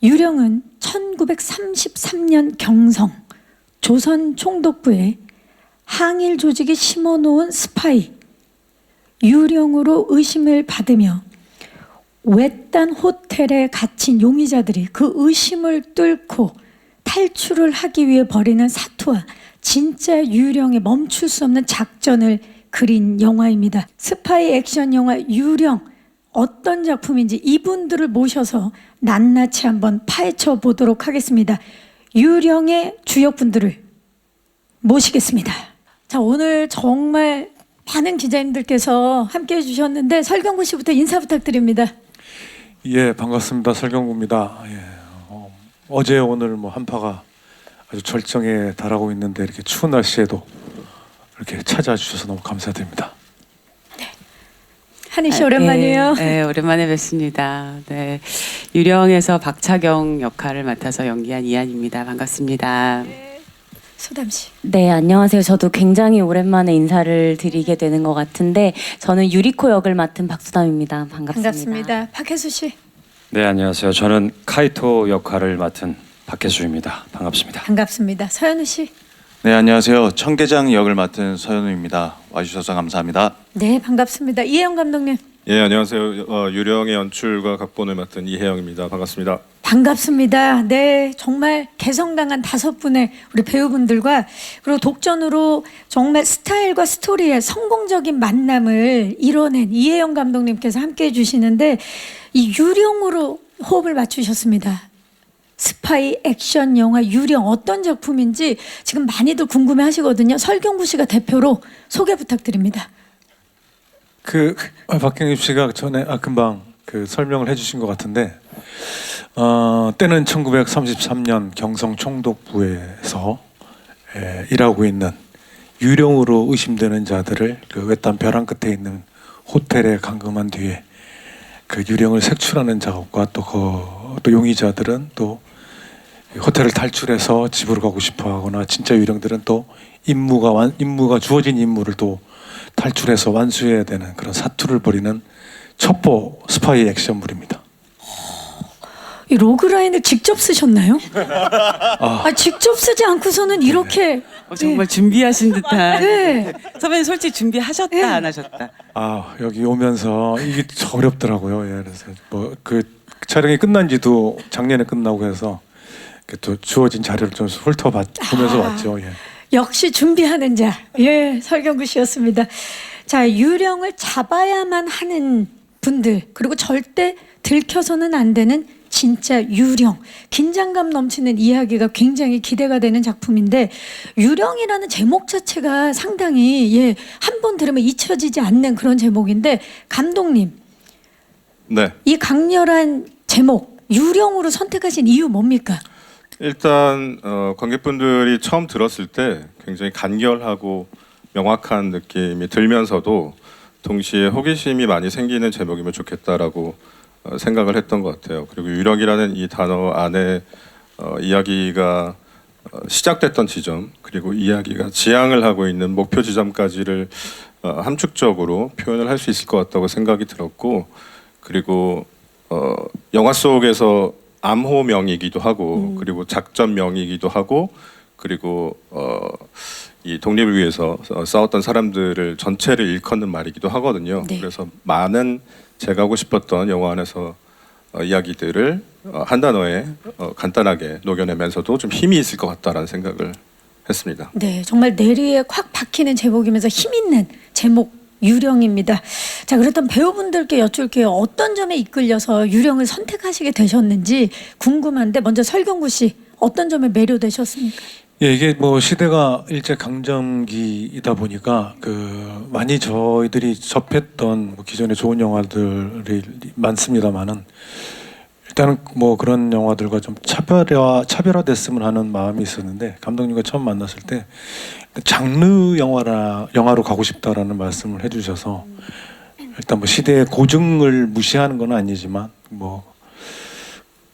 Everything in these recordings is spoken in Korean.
유령은 1933년 경성 조선 총독부에 항일 조직이 심어놓은 스파이 유령으로 의심을 받으며 외딴 호텔에 갇힌 용의자들이 그 의심을 뚫고 탈출을 하기 위해 벌이는 사투와 진짜 유령의 멈출 수 없는 작전을 그린 영화입니다. 스파이 액션 영화 유령, 어떤 작품인지 이분들을 모셔서 낱낱이 한번 파헤쳐 보도록 하겠습니다. 유령의 주역분들을 모시겠습니다. 자, 오늘 정말 많은 기자님들께서 함께 해주셨는데 설경구 씨부터 인사 부탁드립니다. 예, 반갑습니다. 설경구입니다. 예, 어제 오늘 뭐 한파가 아주 절정에 달하고 있는데 이렇게 추운 날씨에도 이렇게 찾아주셔서 너무 감사드립니다. 네. 한희 씨 오랜만이에요. 네, 오랜만에 뵙습니다. 네, 유령에서 박차경 역할을 맡아서 연기한 이한입니다. 반갑습니다. 네. 소담 씨. 네, 안녕하세요. 저도 굉장히 오랜만에 인사를 드리게 되는 것 같은데 저는 유리코 역을 맡은 박수담입니다. 반갑습니다. 반갑습니다. 박혜수 씨. 네, 안녕하세요. 저는 카이토 역할을 맡은 박혜수입니다. 반갑습니다. 반갑습니다. 서현우 씨. 네, 안녕하세요. 청계장 역을 맡은 서현우입니다. 와주셔서 감사합니다. 네, 반갑습니다. 이혜영 감독님. 예, 안녕하세요. 유령의 연출과 각본을 맡은 이혜영입니다. 반갑습니다. 반갑습니다. 네, 정말 개성 강한 5분의 우리 배우분들과 그리고 독전으로 정말 스타일과 스토리의 성공적인 만남을 이뤄낸 이혜영 감독님께서 함께 해주시는데 이 유령으로 호흡을 맞추셨습니다. 스파이 액션 영화 유령 어떤 작품인지 지금 많이들 궁금해 하시거든요. 설경구 씨가 대표로 소개 부탁드립니다. 박경림 씨가 전에 금방 설명을 해주신 것 같은데 때는 1933년 경성 총독부에서 일하고 있는 유령으로 의심되는 자들을 그 외딴 벼랑 끝에 있는 호텔에 감금한 뒤에 그 유령을 색출하는 작업과 또 용의자들은 또 호텔을 탈출해서 집으로 가고 싶어하거나 진짜 유령들은 또 임무가 주어진 임무를 또 탈출해서 완수해야 되는 그런 사투를 벌이는 첩보 스파이 액션물입니다. 이 로그라인을 직접 쓰셨나요? 직접 쓰지 않고서는 이렇게 정말 준비하신 듯한. 네. 선배님 솔직히 준비하셨다 안 하셨다. 여기 오면서 이게 어렵더라고요. 예, 그래서 뭐 촬영이 끝난지도 작년에 끝나고 해서 또 주어진 자료를 좀 훑어보면서 왔죠. 예. 역시 준비하는 자, 예, 설경구 씨였습니다. 자, 유령을 잡아야만 하는 분들, 그리고 절대 들켜서는 안 되는 진짜 유령, 긴장감 넘치는 이야기가 굉장히 기대가 되는 작품인데 유령이라는 제목 자체가 상당히 한 번 들으면 잊혀지지 않는 그런 제목인데 감독님, 네. 이 강렬한 제목 유령으로 선택하신 이유 뭡니까? 일단 관객분들이 처음 들었을 때 굉장히 간결하고 명확한 느낌이 들면서도 동시에 호기심이 많이 생기는 제목이면 좋겠다라고 생각을 했던 것 같아요. 그리고 유령이라는 이 단어 안에 이야기가 시작됐던 지점 그리고 이야기가 지향을 하고 있는 목표 지점까지를 함축적으로 표현을 할 수 있을 것 같다고 생각이 들었고 그리고 영화 속에서 암호명이기도 하고 그리고 작전명이기도 하고 그리고 이 독립을 위해서 싸웠던 사람들을 전체를 일컫는 말이기도 하거든요. 네. 그래서 많은 제가 하고 싶었던 영화 안에서 이야기들을 한 단어에 간단하게 녹여내면서도 좀 힘이 있을 것 같다라는 생각을 했습니다. 네, 정말 내리에 콱 박히는 제목이면서 힘 있는 제목 유령입니다. 자, 그렇다면 배우분들께 여쭐게요. 어떤 점에 이끌려서 유령을 선택하시게 되셨는지 궁금한데 먼저 설경구 씨 어떤 점에 매료되셨습니까? 예, 이게 뭐 시대가 일제 강점기이다 보니까 많이 저희들이 접했던 기존의 좋은 영화들이 많습니다만은 일단은 뭐 그런 영화들과 좀 차별화됐으면 하는 마음이 있었는데 감독님과 처음 만났을 때 장르 영화로 가고 싶다라는 말씀을 해주셔서 일단 뭐 시대의 고증을 무시하는 건 아니지만 뭐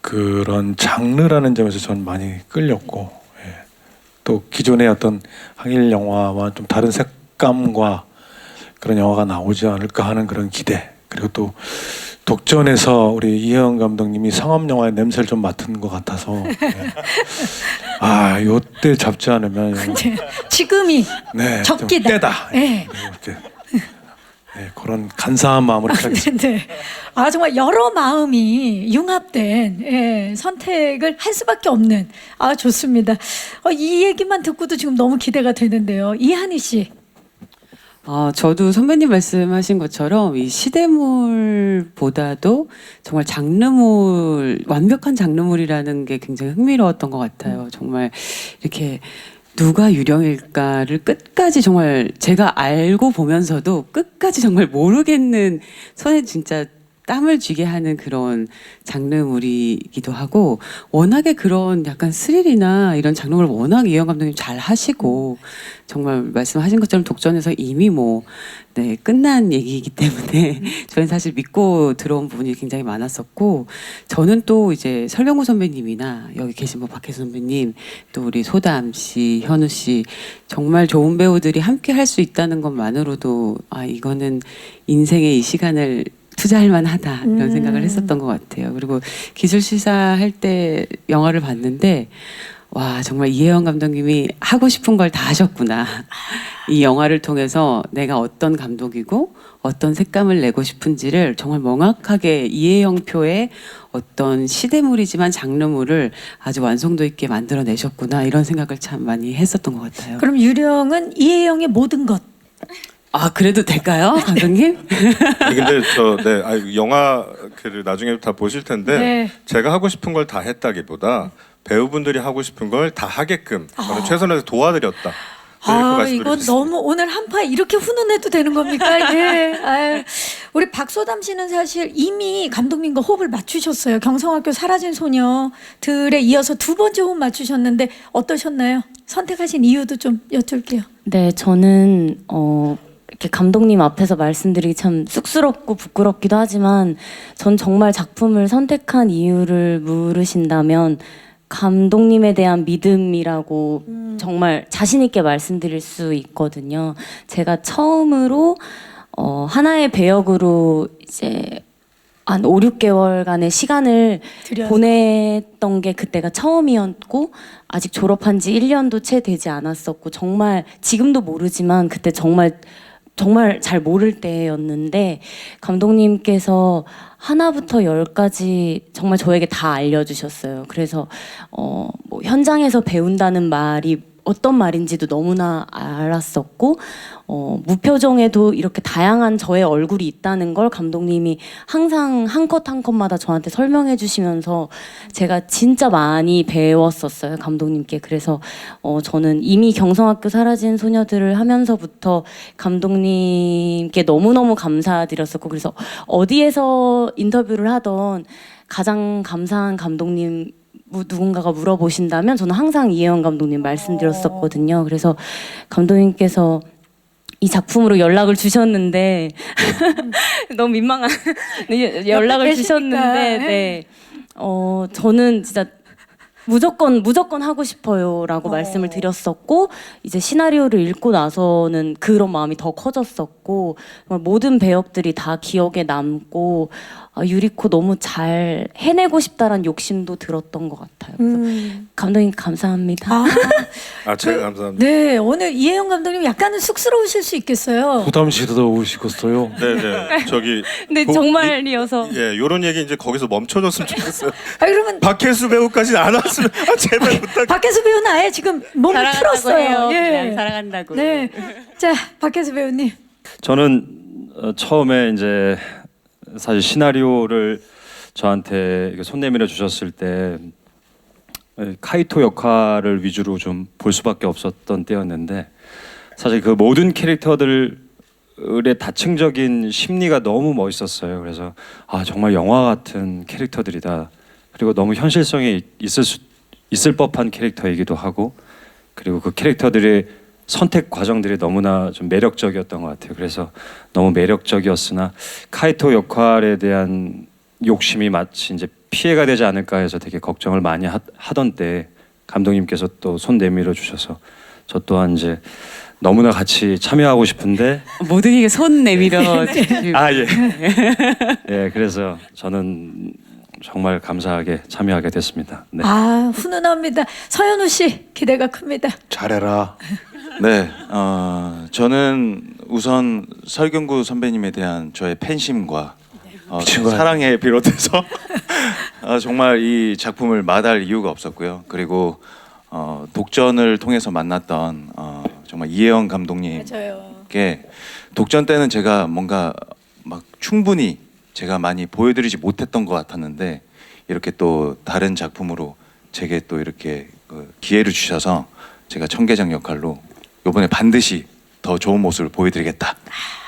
그런 장르라는 점에서 저는 많이 끌렸고 또 기존의 어떤 항일 영화와 좀 다른 색감과 그런 영화가 나오지 않을까 하는 그런 기대 그리고 또 독전에서 우리 이혜영 감독님이 상업 영화의 냄새를 좀 맡은 것 같아서 아 요때 잡지 않으면 이제 지금이 네, 좀 적기다. 때다. 네. 이렇게 네, 그런 간사한 마음으로 하겠습니다. 네. 아 정말 여러 마음이 융합된 선택을 할 수밖에 없는. 아 좋습니다. 이 얘기만 듣고도 지금 너무 기대가 되는데요. 이한희 씨. 저도 선배님 말씀하신 것처럼 이 시대물보다도 정말 장르물, 완벽한 장르물이라는 게 굉장히 흥미로웠던 것 같아요. 정말 이렇게 누가 유령일까를 끝까지 정말 제가 알고 보면서도 끝까지 정말 모르겠는, 손에 진짜 땀을 쥐게 하는 그런 장르물이기도 하고, 워낙에 그런 약간 스릴이나 이런 장르물을 워낙 이혜영 감독님 잘 하시고, 정말 말씀하신 것처럼 독전에서 이미 끝난 얘기이기 때문에 저는 사실 믿고 들어온 부분이 굉장히 많았었고, 저는 또 이제 설경구 선배님이나 여기 계신 박혜수 선배님, 또 우리 소담 씨, 현우 씨, 정말 좋은 배우들이 함께 할 수 있다는 것만으로도 이거는 인생의 이 시간을 투자할 만하다 이런 생각을 했었던 것 같아요. 그리고 기술 시사할 때 영화를 봤는데 와 정말 이혜영 감독님이 하고 싶은 걸 다 하셨구나. 이 영화를 통해서 내가 어떤 감독이고 어떤 색감을 내고 싶은지를 정말 명확하게 이혜영 표의 어떤 시대물이지만 장르물을 아주 완성도 있게 만들어내셨구나 이런 생각을 참 많이 했었던 것 같아요. 그럼 유령은 이혜영의 모든 것. 그래도 될까요, 감독님? 아니, 근데 영화를 나중에 다 보실 텐데 네. 제가 하고 싶은 걸 다 했다기보다 배우분들이 하고 싶은 걸 다 하게끔 저는 최선을 다해서 도와드렸다. 이거 너무 오늘 한파 이렇게 훈훈해도 되는 겁니까? 예. 아유. 우리 박소담 씨는 사실 이미 감독님과 호흡을 맞추셨어요. 경성학교 사라진 소녀들에 이어서 두 번째 호흡 맞추셨는데 어떠셨나요? 선택하신 이유도 좀 여쭐게요. 네, 저는 이렇게 감독님 앞에서 말씀드리기 참 쑥스럽고 부끄럽기도 하지만 전 정말 작품을 선택한 이유를 물으신다면 감독님에 대한 믿음이라고 정말 자신 있게 말씀드릴 수 있거든요. 제가 처음으로 하나의 배역으로 이제 한 5, 6개월간의 시간을 들여서. 보냈던 게 그때가 처음이었고 아직 졸업한 지 1년도 채 되지 않았었고 정말 지금도 모르지만 그때 정말 잘 모를 때였는데 감독님께서 하나부터 10까지 정말 저에게 다 알려주셨어요. 그래서 현장에서 배운다는 말이 어떤 말인지도 너무나 알았었고 무표정에도 이렇게 다양한 저의 얼굴이 있다는 걸 감독님이 항상 한 컷 한 컷마다 저한테 설명해 주시면서 제가 진짜 많이 배웠었어요, 감독님께. 그래서 저는 이미 경성학교 사라진 소녀들을 하면서부터 감독님께 너무너무 감사드렸었고, 그래서 어디에서 인터뷰를 하던 가장 감사한 감독님 누군가가 물어보신다면 저는 항상 이혜영 감독님 말씀드렸었거든요. 그래서 감독님께서 이 작품으로 연락을 주셨는데 너무 민망한 연락을 주셨는데 네. 저는 진짜 무조건 하고 싶어요라고 말씀을 드렸었고, 이제 시나리오를 읽고 나서는 그런 마음이 더 커졌었고, 정말 모든 배역들이 다 기억에 남고 유리코 너무 잘 해내고 싶다라는 욕심도 들었던 것 같아요. 그래서 감독님 감사합니다. 제가 감사합니다. 네, 오늘 이혜영 감독님 약간은 쑥스러우실 수 있겠어요. 부담시도 오시겠어요. 네네. 저기 근데 정말이어서 이런 얘기 이제 거기서 멈춰줬으면 좋겠어요. 그러면 박혜수 배우까지는 안 왔으면 제발 부탁. 박혜수 배우는 아예 지금 몸을 사랑한다고 풀었어요. 해요. 예. 그냥 사랑한다고. 네, 자 박혜수 배우님. 저는 처음에 이제 사실 시나리오를 저한테 손 내밀어 주셨을 때 카이토 역할을 위주로 좀 볼 수밖에 없었던 때였는데, 사실 그 모든 캐릭터들의 다층적인 심리가 너무 멋있었어요. 그래서 정말 영화 같은 캐릭터들이다. 그리고 너무 현실성이 있을 법한 캐릭터이기도 하고, 그리고 그 캐릭터들의 선택 과정들이 너무나 좀 매력적이었던 것 같아요. 그래서 너무 매력적이었으나 카이토 역할에 대한 욕심이 마치 이제 피해가 되지 않을까 해서 되게 걱정을 많이 하던 때 감독님께서 또 손 내밀어 주셔서 저 또한 이제 너무나 같이 참여하고 싶은데 모두에게 손 내밀어 주시고. 아 예. 예, 그래서 저는 정말 감사하게 참여하게 됐습니다. 네. 아, 훈훈합니다. 서현우 씨 기대가 큽니다. 잘해라. 네, 저는 우선 설경구 선배님에 대한 저의 팬심과 미친 거 사랑에 비롯해서 정말 이 작품을 마다할 이유가 없었고요. 그리고 독전을 통해서 만났던 정말 이혜영 감독님께 맞아요. 독전 때는 제가 뭔가 막 충분히 제가 많이 보여드리지 못했던 것 같았는데 이렇게 또 다른 작품으로 제게 또 이렇게 기회를 주셔서 제가 청계장 역할로 이번에 반드시 더 좋은 모습을 보여드리겠다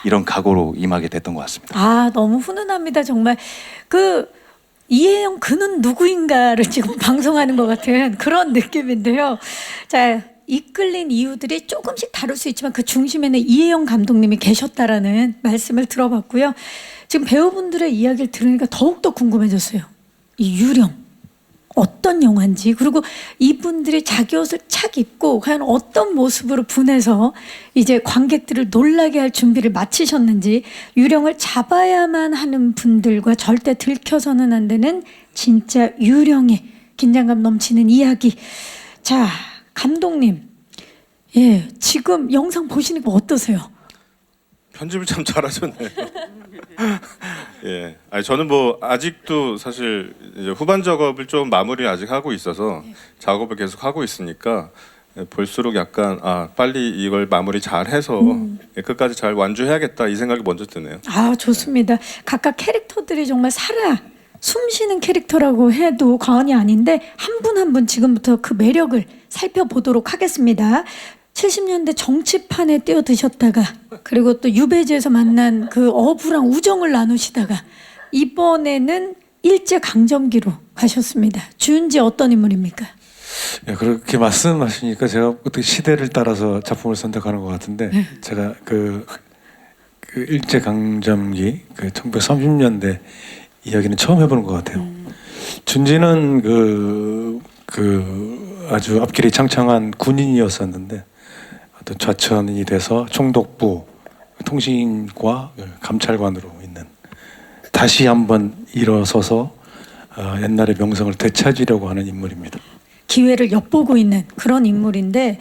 이런 각오로 임하게 됐던 것 같습니다. 아, 너무 훈훈합니다. 정말 그 이혜영 그는 누구인가를 지금 방송하는 것 같은 그런 느낌인데요. 자, 이끌린 이유들이 조금씩 다를 수 있지만 그 중심에는 이혜영 감독님이 계셨다라는 말씀을 들어봤고요. 지금 배우분들의 이야기를 들으니까 더욱더 궁금해졌어요. 이 유령 어떤 영화인지, 그리고 이분들이 자기 옷을 착 입고 과연 어떤 모습으로 분해서 이제 관객들을 놀라게 할 준비를 마치셨는지, 유령을 잡아야만 하는 분들과 절대 들켜서는 안 되는 진짜 유령의 긴장감 넘치는 이야기. 자, 감독님, 예, 지금 영상 보시니까 어떠세요? 편집을 참 잘하셨네요. 예, 아니 저는 뭐 아직도 사실 이제 후반 작업을 좀 마무리 아직 하고 있어서 작업을 계속 하고 있으니까 볼수록 약간 빨리 이걸 마무리 잘 해서 끝까지 잘 완주해야겠다 이 생각이 먼저 드네요. 아, 좋습니다. 각각 캐릭터들이 정말 살아 숨쉬는 캐릭터라고 해도 과언이 아닌데 한 분 한 분 지금부터 그 매력을 살펴보도록 하겠습니다. 70년대 정치판에 뛰어드셨다가 그리고 또 유배지에서 만난 그 어부랑 우정을 나누시다가 이번에는 일제강점기로 가셨습니다. 주은지 어떤 인물입니까? 예, 그렇게 말씀하시니까 제가 어떻게 시대를 따라서 작품을 선택하는 것 같은데 제가 그 일제 강점기 그 1930년대 이야기는 처음 해보는 것 같아요. 준지는 그 아주 앞길이 창창한 군인이었었는데 어떤 좌천이 돼서 총독부 통신과 감찰관으로 있는, 다시 한번 일어서서 옛날의 명성을 되찾으려고 하는 인물입니다. 기회를 엿보고 있는 그런 인물인데,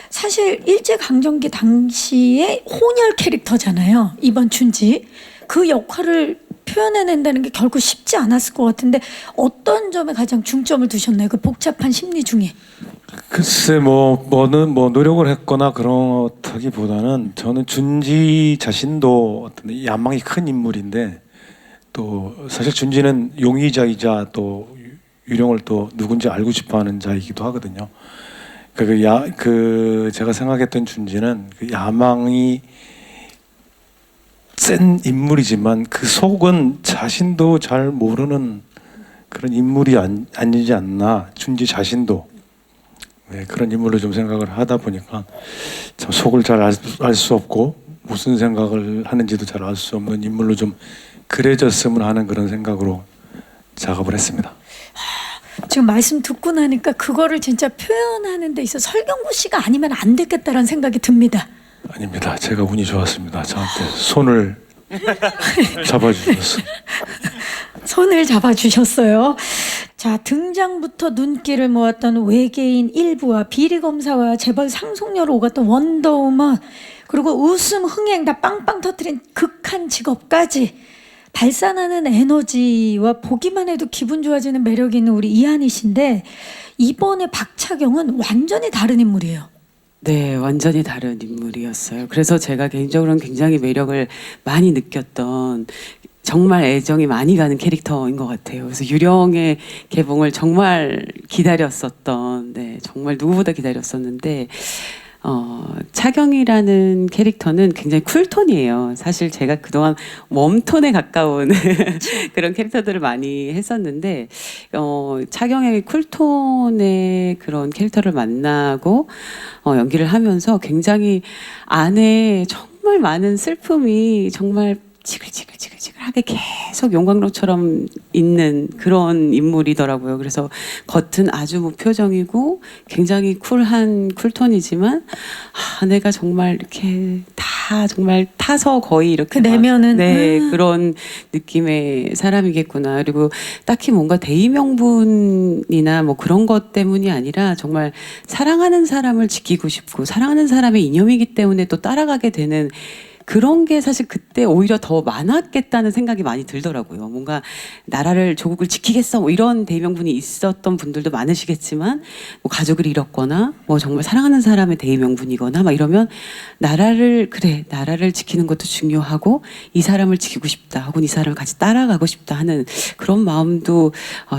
사실 일제강점기 당시의 혼혈 캐릭터잖아요. 이번 준지. 그 역할을 표현해낸다는 게 결코 쉽지 않았을 것 같은데 어떤 점에 가장 중점을 두셨나요? 그 복잡한 심리 중에. 글쎄 뭐는 노력을 했거나 그렇다기보다는 저는 준지 자신도 어떤 야망이 큰 인물인데, 또 사실 준지는 용의자이자 또 유령을 또 누군지 알고 싶어하는 자이기도 하거든요. 제가 생각했던 준지는 그 야망이 센 인물이지만 그 속은 자신도 잘 모르는 그런 인물이 아니지 않나. 준지 자신도 그런 인물로 좀 생각을 하다 보니까 참 속을 잘 알 수 없고 무슨 생각을 하는지도 잘 알 수 없는 인물로 좀 그려졌으면 하는 그런 생각으로 작업을 했습니다. 지금 말씀 듣고 나니까 그거를 진짜 표현하는 데 있어 설경구 씨가 아니면 안 됐겠다라는 생각이 듭니다. 아닙니다. 제가 운이 좋았습니다. 저한테 손을 잡아주셨어요. 손을 잡아주셨어요. 자, 등장부터 눈길을 모았던 외계인 일부와 비리검사와 재벌 상속녀로 오갔던 원더우먼, 그리고 웃음 흥행 다 빵빵 터뜨린 극한 직업까지 발산하는 에너지와 보기만 해도 기분 좋아지는 매력이 있는 우리 이한희 씨인데, 이번에 박차경은 완전히 다른 인물이에요. 네, 완전히 다른 인물이었어요. 그래서 제가 개인적으로는 굉장히 매력을 많이 느꼈던, 정말 애정이 많이 가는 캐릭터인 것 같아요. 그래서 유령의 개봉을 정말 기다렸었던, 네, 정말 누구보다 기다렸었는데, 차경이라는 캐릭터는 굉장히 쿨톤이에요. 사실 제가 그동안 웜톤에 가까운 그런 캐릭터들을 많이 했었는데, 차경의 쿨톤의 그런 캐릭터를 만나고 연기를 하면서 굉장히 안에 정말 많은 슬픔이 정말 지글지글하게 계속 용광로처럼 있는 그런 인물이더라고요. 그래서 겉은 아주 무표정이고 굉장히 쿨한 쿨톤이지만 내가 정말 이렇게 다 정말 타서 거의 이렇게 그 내면은 그런 느낌의 사람이겠구나. 그리고 딱히 뭔가 대의명분이나 뭐 그런 것 때문이 아니라 정말 사랑하는 사람을 지키고 싶고 사랑하는 사람의 이념이기 때문에 또 따라가게 되는 그런 게 사실 그때 오히려 더 많았겠다는 생각이 많이 들더라고요. 뭔가 나라를 조국을 지키겠어 뭐 이런 대의명분이 있었던 분들도 많으시겠지만 뭐 가족을 잃었거나 뭐 정말 사랑하는 사람의 대의명분이거나 막 이러면 나라를 지키는 것도 중요하고 이 사람을 지키고 싶다 혹은 이 사람을 같이 따라가고 싶다 하는 그런 마음도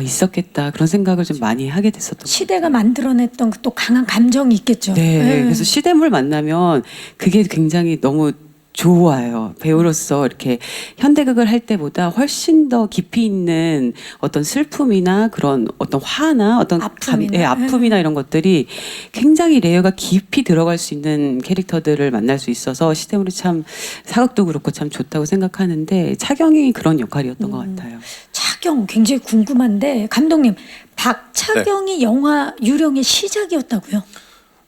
있었겠다 그런 생각을 좀 많이 하게 됐었던 것 같아요. 시대가 만들어냈던 그 또 강한 감정이 있겠죠. 네, 그래서 시대물 만나면 그게 굉장히 너무 좋아요. 배우로서 이렇게 현대극을 할 때보다 훨씬 더 깊이 있는 어떤 슬픔이나 그런 어떤 화나 어떤 아픔이나 이런 것들이 굉장히 레이어가 깊이 들어갈 수 있는 캐릭터들을 만날 수 있어서 시대물이 참 사극도 그렇고 참 좋다고 생각하는데 차경이 그런 역할이었던 것 같아요. 차경 굉장히 궁금한데 감독님 박차경이 영화 유령의 시작이었다고요?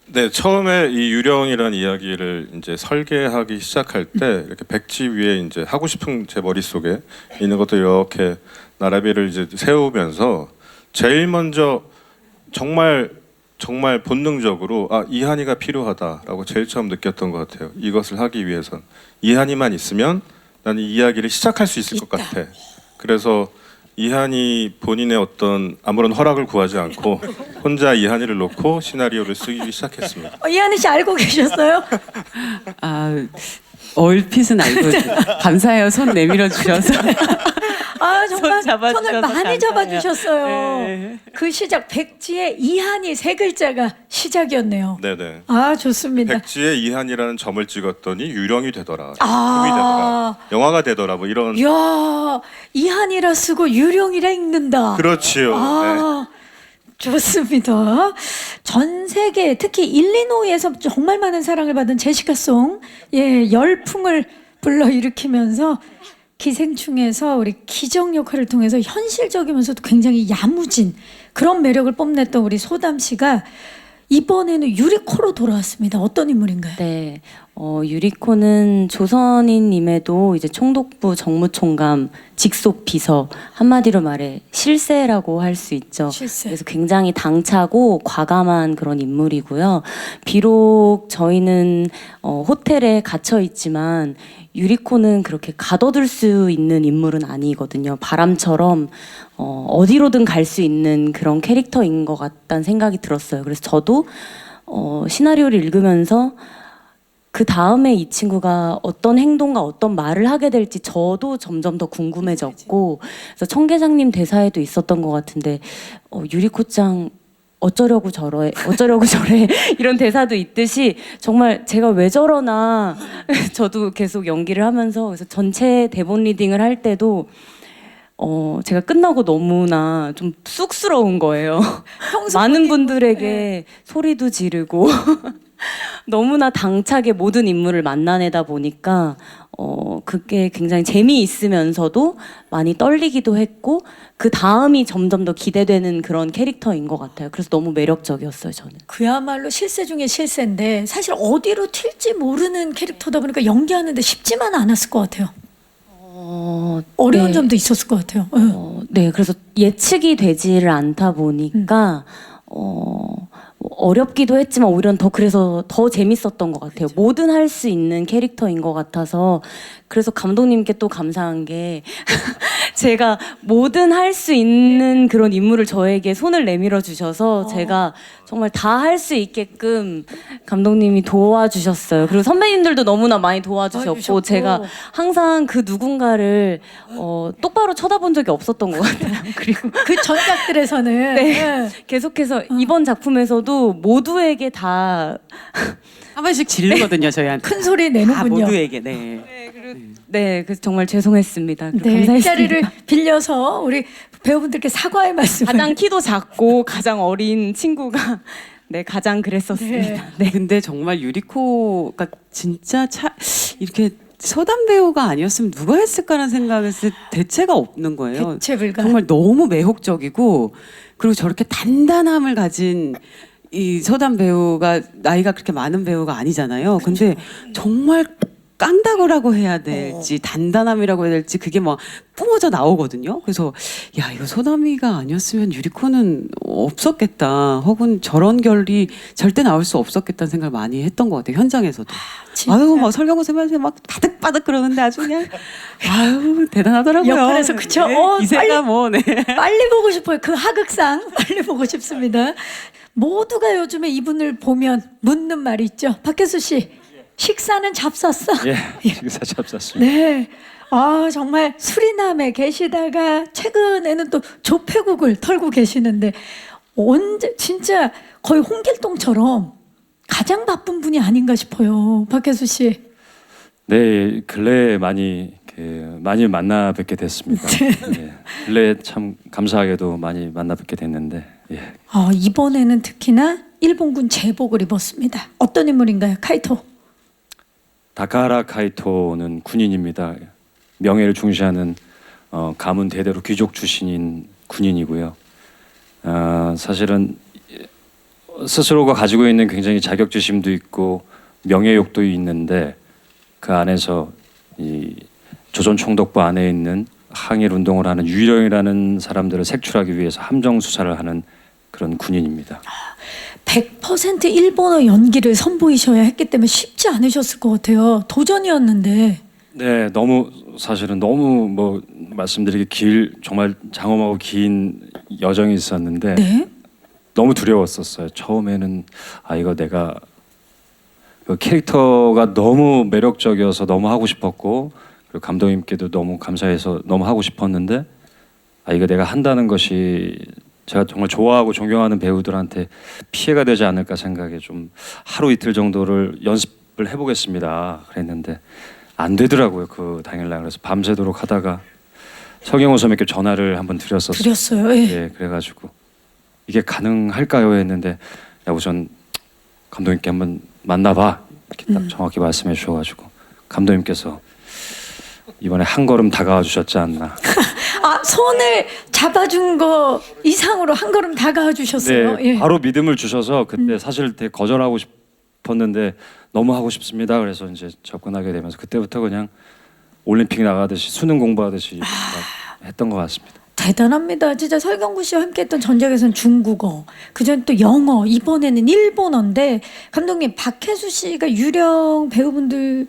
네, 처음에 이 유령이라는 이야기를 이제 설계하기 시작할 때 이렇게 백지 위에 이제 하고 싶은 제 머릿속에 있는 것들 이렇게 나라비를 이제 세우면서 제일 먼저 정말 본능적으로 이한이가 필요하다라고 제일 처음 느꼈던 것 같아요. 이것을 하기 위해선 이한이만 있으면 나는 이 이야기를 시작할 수 있을 것 같아. 그래서 이한이 본인의 어떤 아무런 허락을 구하지 않고 혼자 이한이를 놓고 시나리오를 쓰기 시작했습니다. 이한희 씨 알고 계셨어요? 얼핏은 알고 감사해요. 손 내밀어 주셔서. 정말 손 잡아주셔서 손을 많이 감사해요. 잡아주셨어요. 네. 그 시작 백지에 이한이 세 글자가 시작이었네요. 네네. 좋습니다. 백지에 이한이라는 점을 찍었더니 유령이 되더라, 꿈이 되더라, 영화가 되더라, 뭐 이런. 이야, 이한이라 쓰고 유령이라 읽는다. 그렇지요. 네. 좋습니다. 전 세계 특히 일리노이에서 정말 많은 사랑을 받은 제시카송 열풍을 불러일으키면서 기생충에서 우리 기정 역할을 통해서 현실적이면서도 굉장히 야무진 그런 매력을 뽐냈던 우리 소담 씨가 이번에는 유리코로 돌아왔습니다. 어떤 인물인가요? 네, 유리코는 조선인임에도 이제 총독부 정무총감 직속 비서, 한마디로 말해 실세라고 할 수 있죠. 실세. 그래서 굉장히 당차고 과감한 그런 인물이고요. 비록 저희는 호텔에 갇혀 있지만 유리코는 그렇게 가둬둘 수 있는 인물은 아니거든요. 바람처럼 어디로든 갈 수 있는 그런 캐릭터인 것 같다는 생각이 들었어요. 그래서 저도 시나리오를 읽으면서 그 다음에 이 친구가 어떤 행동과 어떤 말을 하게 될지 저도 점점 더 궁금해졌고, 그래서 청계장님 대사에도 있었던 것 같은데 유리코짱 어쩌려고 저래 이런 대사도 있듯이 정말 제가 왜 저러나 저도 계속 연기를 하면서, 그래서 전체 대본 리딩을 할 때도 제가 끝나고 너무나 좀 쑥스러운 거예요. 많은 분들에게 소리도 지르고 너무나 당차게 모든 인물을 만나내다 보니까 그게 굉장히 재미있으면서도 많이 떨리기도 했고, 그 다음이 점점 더 기대되는 그런 캐릭터인 것 같아요. 그래서 너무 매력적이었어요, 저는. 그야말로 실세 중에 실세인데 사실 어디로 튈지 모르는 캐릭터다 보니까 연기하는데 쉽지만 않았을 것 같아요. 어려운 네. 점도 있었을 것 같아요. 네, 그래서 예측이 되지를 않다 보니까 어렵기도 했지만 오히려 그래서 더 재밌었던 것 같아요. 그렇죠. 뭐든 할 수 있는 캐릭터인 것 같아서, 그래서 감독님께 또 감사한 게 제가 뭐든 할 수 있는 그런 인물을 저에게 손을 내밀어 주셔서 제가 정말 다 할 수 있게끔 감독님이 도와주셨어요. 그리고 선배님들도 너무나 많이 도와주셨고, 제가 항상 그 누군가를 똑바로 쳐다본 적이 없었던 것 같아요. 그리고 그 전작들에서는 네. 계속해서 이번 작품에서도 모두에게 다 한 번씩 지르거든요, 저희한테. 큰 소리 다 내는군요. 모두에게. 네. 네, 그래서 정말 죄송했습니다. 그리고 네, 이 감사했습니다. 자리를 빌려서 우리 배우분들께 사과의 말씀을. 가장 키도 작고 가장 어린 친구가 가장 그랬었습니다. 네. 근데 정말 유리코가 진짜 이렇게 서담 배우가 아니었으면 누가 했을까라는 생각했을 때 대체가 없는 거예요. 대체불가. 정말 너무 매혹적이고 그리고 저렇게 단단함을 가진 이 서담 배우가 나이가 그렇게 많은 배우가 아니잖아요. 근데 정말 깡다구라고 해야 될지 단단함이라고 해야 될지 그게 막 뿜어져 나오거든요. 그래서 야 이거 서담이가 아니었으면 유리코는 없었겠다. 혹은 저런 결이 절대 나올 수 없었겠다는 생각을 많이 했던 것 같아요. 현장에서도. 진짜. 아유 막 설경구 선배한테 막 바득바득 그러는데 아주 그냥 아유 대단하더라고요. 역할에서 그쵸? 이세가 뭐 네. 빨리 보고 싶어요. 그 하극상 빨리 보고 싶습니다. 모두가 요즘에 이분을 보면 묻는 말이 있죠. 박혜수 씨, 식사는 잡쌌어? 예, 식사 잡쌌습니다. 네. 아, 정말 수리남에 계시다가 최근에는 또 조폐국을 털고 계시는데 언제 진짜 거의 홍길동처럼 가장 바쁜 분이 아닌가 싶어요. 박혜수 씨. 네, 근래에 많이 만나 뵙게 됐습니다. 예, 근래에 참 감사하게도 많이 만나 뵙게 됐는데 예. 이번에는 특히나 일본군 제복을 입었습니다. 어떤 인물인가요? 카이토. 다카하라 카이토는 군인입니다. 명예를 중시하는 가문 대대로 귀족 출신인 군인이고요. 사실은 스스로가 가지고 있는 굉장히 자격지심도 있고 명예욕도 있는데 그 안에서 이 조선 총독부 안에 있는 항일 운동을 하는 유령이라는 사람들을 색출하기 위해서 함정 수사를 하는 그런 군인입니다. 100% 일본어 연기를 선보이셔야 했기 때문에 쉽지 않으셨을 것 같아요. 도전이었는데. 네, 사실은 너무 뭐 말씀드리기 정말 장엄하고 긴 여정이 있었는데 네. 너무 두려웠었어요. 처음에는 이거 내가 그 캐릭터가 너무 매력적이어서 너무 하고 싶었고 그리고 감독님께도 너무 감사해서 너무 하고 싶었는데 이거 내가 한다는 것이 제가 정말 좋아하고 존경하는 배우들한테 피해가 되지 않을까 생각에 좀 하루 이틀 정도를 연습을 해보겠습니다. 그랬는데 안 되더라고요. 그 당일날. 그래서 밤새도록 하다가 서경호 선배께 전화를 한번 드렸었어요. 드렸어요. 예. 예, 그래가지고 이게 가능할까요? 했는데 야, 우선 감독님께 한번 만나봐 이렇게 딱 정확히 말씀해 주셔가지고 감독님께서 이번에 한 걸음 다가와 주셨지 않나. 손을 잡아준 거 이상으로 한 걸음 다가와 주셨어요. 네, 예. 바로 믿음을 주셔서 그때 사실 되게 거절하고 싶었는데 너무 하고 싶습니다. 그래서 이제 접근하게 되면서 그때부터 그냥 올림픽 나가듯이 수능 공부하듯이 막 했던 것 같습니다. 대단합니다. 진짜 설경구 씨와 함께했던 전작에서는 중국어, 그전 또 영어, 이번에는 일본어인데 감독님 박혜수 씨가 유령 배우분들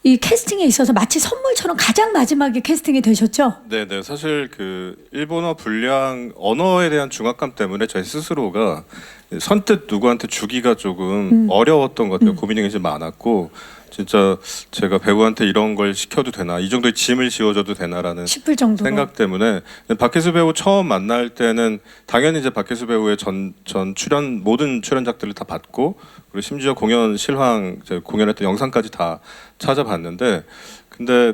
이 캐스팅에 있어서 마치 선물처럼 가장 마지막에 캐스팅이 되셨죠? 네네 사실 그 일본어 불량 언어에 대한 중압감 때문에 저희 스스로가 선뜻 누구한테 주기가 조금 어려웠던 것 같아요. 고민이 굉장히 많았고 진짜 제가 배우한테 이런 걸 시켜도 되나 이 정도의 짐을 지어줘도 되나라는 싶을 정도로. 생각 때문에 박혜수 배우 처음 만날 때는 당연히 이제 박혜수 배우의 전 출연 모든 출연작들을 다 봤고 그리고 심지어 공연 실황 공연했던 영상까지 다 찾아봤는데 근데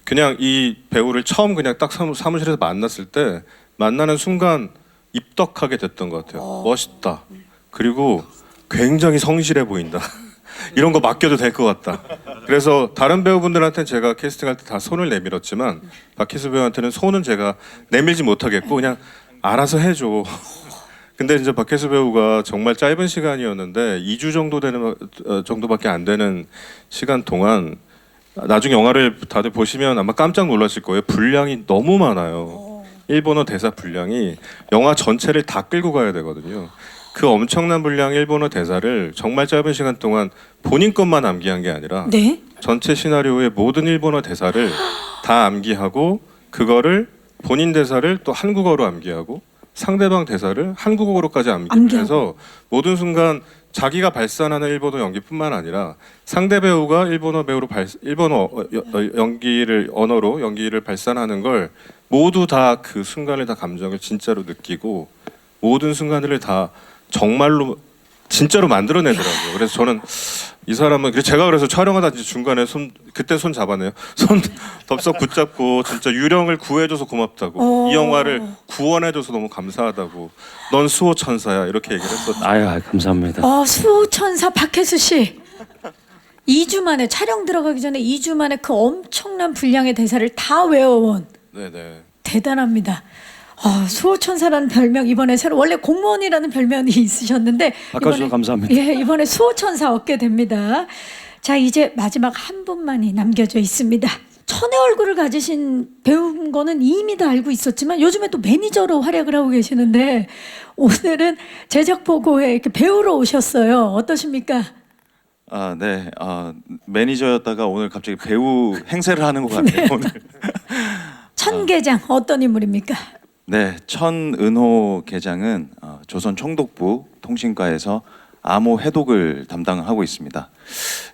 그냥 이 배우를 처음 그냥 딱 사무실에서 만났을 때 만나는 순간 입덕하게 됐던 것 같아요. 멋있다. 그리고 굉장히 성실해 보인다. 이런 거 맡겨도 될 것 같다. 그래서 다른 배우분들한테는 제가 캐스팅할 때 다 손을 내밀었지만 박혜수 배우한테는 손은 제가 내밀지 못하겠고 그냥 알아서 해줘. 근데 이제 박혜수 배우가 정말 짧은 시간이었는데 2주 정도 정도밖에 안 되는 시간 동안 나중에 영화를 다들 보시면 아마 깜짝 놀라실 거예요. 분량이 너무 많아요. 일본어 대사 분량이 영화 전체를 다 끌고 가야 되거든요. 그 엄청난 분량의 일본어 대사를 정말 짧은 시간 동안 본인 것만 암기한 게 아니라 네. 전체 시나리오의 모든 일본어 대사를 다 암기하고 그거를 본인 대사를 또 한국어로 암기하고 상대방 대사를 한국어로까지 암기해서 모든 순간 자기가 발산하는 일본어 연기뿐만 아니라 상대 배우가 일본어 언어로 연기를 발산하는 걸 모두 다 그 순간을 다 감정을 진짜로 느끼고 모든 순간들을 다 정말로 진짜로 만들어내더라고요. 그래서 저는 이 사람은 제가 그래서 촬영하다 중간에 그때 손 잡아내요. 손 덥석 붙잡고 진짜 유령을 구해줘서 고맙다고 이 영화를 구원해줘서 너무 감사하다고 넌 수호천사야 이렇게 얘기를 했었죠. 아유 감사합니다. 수호천사 박혜수 씨. 2주 만에 촬영 들어가기 전에 2주 만에 그 엄청난 분량의 대사를 다 외워온 네네. 대단합니다. 수호천사라는 별명 이번에 새로 원래 공무원이라는 별명이 있으셨는데 바꿔주셔서 감사합니다. 예, 이번에 수호천사 얻게 됩니다. 자, 이제 마지막 한 분만이 남겨져 있습니다. 천의 얼굴을 가지신 배우인 거는 이미 다 알고 있었지만 요즘에 또 매니저로 활약을 하고 계시는데 오늘은 제작 보고에 이렇게 배우로 오셨어요. 어떠십니까? 네. 매니저였다가 오늘 갑자기 배우 행세를 하는 것 같아요. 오늘. 천계장 어떤 인물입니까? 네, 천은호 계장은 조선 총독부 통신과에서 암호 해독을 담당하고 있습니다.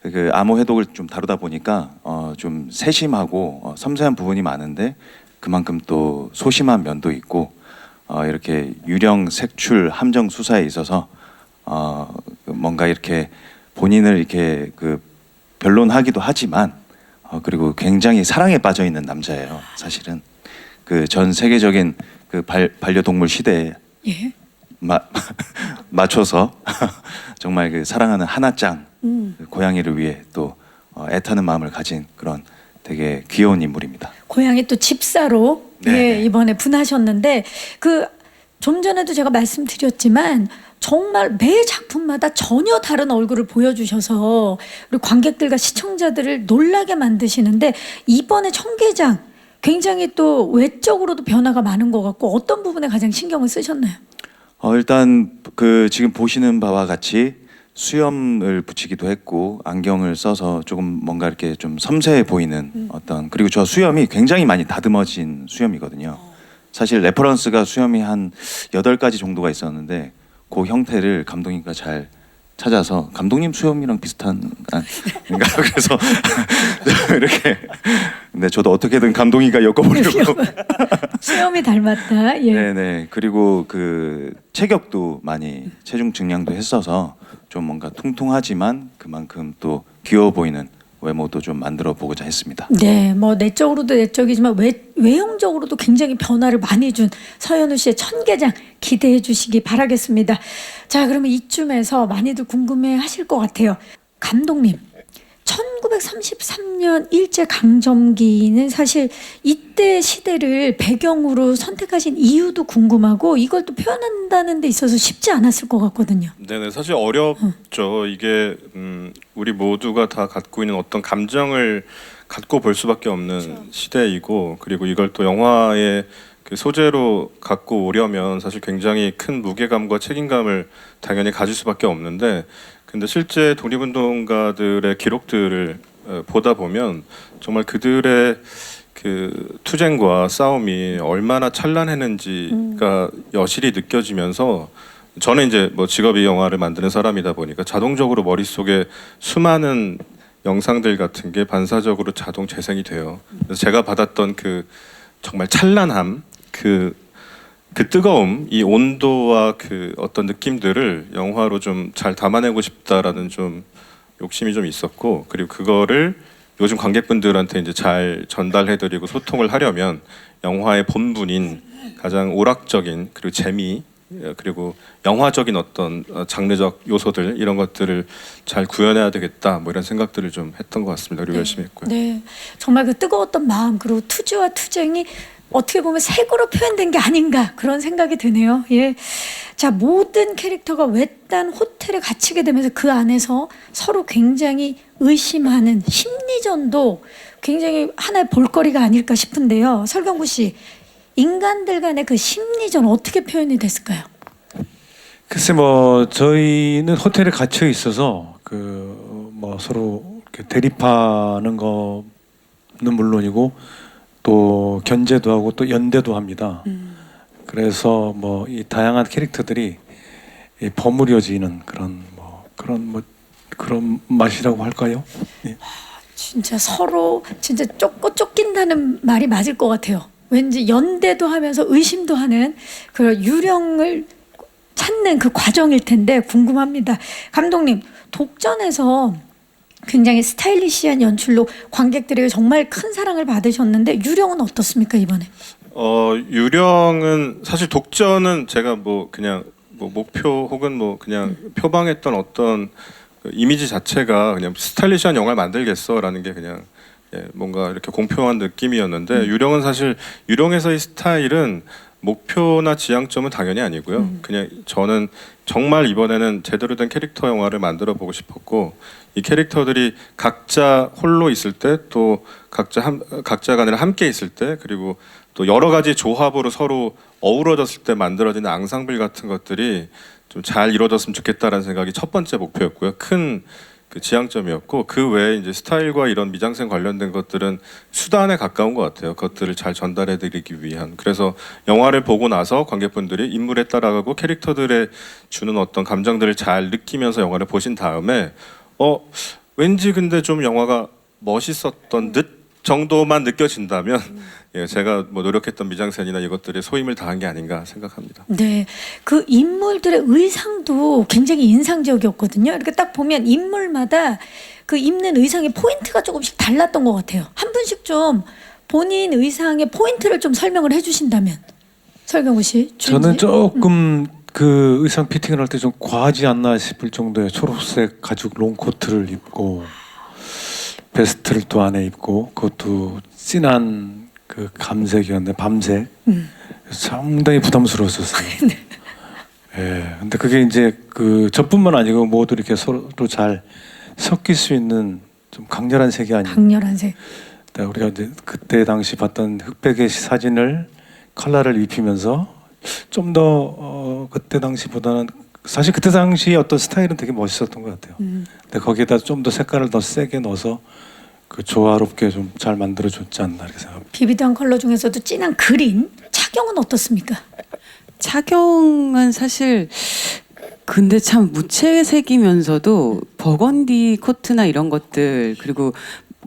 그 암호 해독을 좀 다루다 보니까 좀 세심하고 섬세한 부분이 많은데 그만큼 또 소심한 면도 있고 이렇게 유령 색출 함정 수사에 있어서 뭔가 이렇게 본인을 이렇게 그 변론하기도 하지만 그리고 굉장히 사랑에 빠져 있는 남자예요. 사실은 그 전 세계적인 그 반려동물 시대에 예. 맞춰서 정말 그 사랑하는 하나짱 그 고양이를 위해 또 애타는 마음을 가진 그런 되게 귀여운 인물입니다. 고향이 또 집사로 네. 예, 이번에 분하셨는데 그 좀 전에도 제가 말씀드렸지만 정말 매 작품마다 전혀 다른 얼굴을 보여주셔서 우리 관객들과 시청자들을 놀라게 만드시는데 이번에 청계장 굉장히 또 외적으로도 변화가 많은 것 같고 어떤 부분에 가장 신경을 쓰셨나요? 일단 그 지금 보시는 바와 같이 수염을 붙이기도 했고 안경을 써서 조금 뭔가 이렇게 좀 섬세해 보이는 어떤 그리고 저 수염이 굉장히 많이 다듬어진 수염이거든요. 사실 레퍼런스가 수염이 한 8가지 정도가 있었는데 그 형태를 감독님과 잘 찾아서 감독님 수염이랑 비슷한 그래서 이렇게 근데 저도 어떻게든 감독님과 엮어보려고 수염이 닮았다. 예. 네네 그리고 그 체격도 많이 체중 증량도 했어서 좀 뭔가 퉁퉁하지만 그만큼 또 귀여워 보이는 외모도 좀 만들어 보고자 했습니다. 네, 뭐 내적으로도 내적이지만 외형적으로도 굉장히 변화를 많이 준 서현우 씨의 천계장 기대해 주시기 바라겠습니다. 자, 그러면 이쯤에서 많이들 궁금해하실 것 같아요. 감독님, 1933년 일제 강점기는 사실 이때 시대를 배경으로 선택하신 이유도 궁금하고 이걸 또 표현한다는 데 있어서 쉽지 않았을 것 같거든요. 네네 사실 어렵죠. 이게 우리 모두가 다 갖고 있는 어떤 감정을 갖고 볼 수밖에 없는 시대이고 그리고 이걸 또 영화의 그 소재로 갖고 오려면 사실 굉장히 큰 무게감과 책임감을 당연히 가질 수밖에 없는데 근데 실제 독립운동가들의 기록들을 보다 보면 정말 그들의 그 투쟁과 싸움이 얼마나 찬란했는지가 여실히 느껴지면서 저는 이제 뭐 직업이 영화를 만드는 사람이다 보니까 자동적으로 머릿속에 수많은 영상들 같은 게 반사적으로 자동 재생이 돼요. 그래서 제가 받았던 그 정말 찬란함, 그 뜨거움, 이 온도와 그 어떤 느낌들을 영화로 좀 잘 담아내고 싶다라는 좀 욕심이 좀 있었고 그리고 그거를 요즘 관객분들한테 이제 잘 전달해드리고 소통을 하려면 영화의 본분인 가장 오락적인 그리고 재미 그리고 영화적인 어떤 장르적 요소들 이런 것들을 잘 구현해야 되겠다 뭐 이런 생각들을 좀 했던 것 같습니다. 그리고 열심히 했고요. 네, 정말 그 뜨거웠던 마음 그리고 투지와 투쟁이 어떻게 보면 색으로 표현된 게 아닌가 그런 생각이 드네요. 예, 자 모든 캐릭터가 외딴 호텔에 갇히게 되면서 그 안에서 서로 굉장히 의심하는 심리전도 굉장히 하나의 볼거리가 아닐까 싶은데요. 설경구 씨, 인간들 간의 그 심리전 어떻게 표현이 됐을까요? 글쎄 뭐 저희는 호텔에 갇혀 있어서 그 뭐 서로 이렇게 대립하는 거는 물론이고 또 견제도 하고 또 연대도 합니다. 그래서 뭐 이 다양한 캐릭터들이 이 버무려지는 그런 맛이라고 할까요? 예. 진짜 서로 진짜 쫓긴다는 말이 맞을 것 같아요. 왠지 연대도 하면서 의심도 하는 그런 유령을 찾는 그 과정일 텐데 궁금합니다. 감독님, 독전에서 굉장히 스타일리시한 연출로 관객들에게 정말 큰 사랑을 받으셨는데 유령은 어떻습니까 이번에? 유령은 사실 독전은 제가 뭐 그냥 뭐 목표 혹은 뭐 그냥 표방했던 어떤 그 이미지 자체가 그냥 스타일리시한 영화를 만들겠어라는 게 그냥 뭔가 이렇게 공평한 느낌이었는데 유령은 사실 유령에서의 스타일은 목표나 지향점은 당연히 아니고요. 그냥 저는 정말 이번에는 제대로 된 캐릭터 영화를 만들어 보고 싶었고 이 캐릭터들이 각자 홀로 있을 때 또 각자가 아니라 함께 있을 때 그리고 또 여러 가지 조합으로 서로 어우러졌을 때 만들어지는 앙상블 같은 것들이 좀 잘 이루어졌으면 좋겠다라는 생각이 첫 번째 목표였고요. 큰 그 지향점이었고 그 외에 이제 스타일과 이런 미장센 관련된 것들은 수단에 가까운 것 같아요. 그것들을 잘 전달해드리기 위한. 그래서 영화를 보고 나서 관객분들이 인물에 따라가고 캐릭터들에 주는 어떤 감정들을 잘 느끼면서 영화를 보신 다음에 왠지 근데 좀 영화가 멋있었던 듯 정도만 느껴진다면 제가 뭐 노력했던 미장센이나 이것들이 소임을 다한 게 아닌가 생각합니다. 네, 그 인물들의 의상도 굉장히 인상적이었거든요. 이렇게 딱 보면 인물마다 그 입는 의상의 포인트가 조금씩 달랐던 것 같아요. 한 분씩 좀 본인 의상의 포인트를 좀 설명을 해주신다면, 설경구 씨. 저는 조금 그 의상 피팅을 할 때 좀 과하지 않나 싶을 정도의 초록색 가죽 롱코트를 입고 베스트를 또 안에 입고 그것도 진한 그 감색이었는데 밤색 상당히 부담스러웠었어요. 예, 근데 그게 이제 그 저뿐만 아니고 모두 이렇게 서로 잘 섞일 수 있는 좀 강렬한 색이 아닌. 강렬한 색. 우리가 이제 그때 당시 봤던 흑백의 사진을 컬러를 입히면서 좀 더 그때 당시보다는 사실 그때 당시 어떤 스타일은 되게 멋있었던 것 같아요. 근데 거기에다 좀 더 색깔을 더 세게 넣어서 그 조화롭게 좀 잘 만들어줬지 않나 이렇게 생각합니다. 비비드한 컬러 중에서도 진한 그린. 착용은 어떻습니까? 착용은 사실 근데 참 무채색이면서도 버건디 코트나 이런 것들 그리고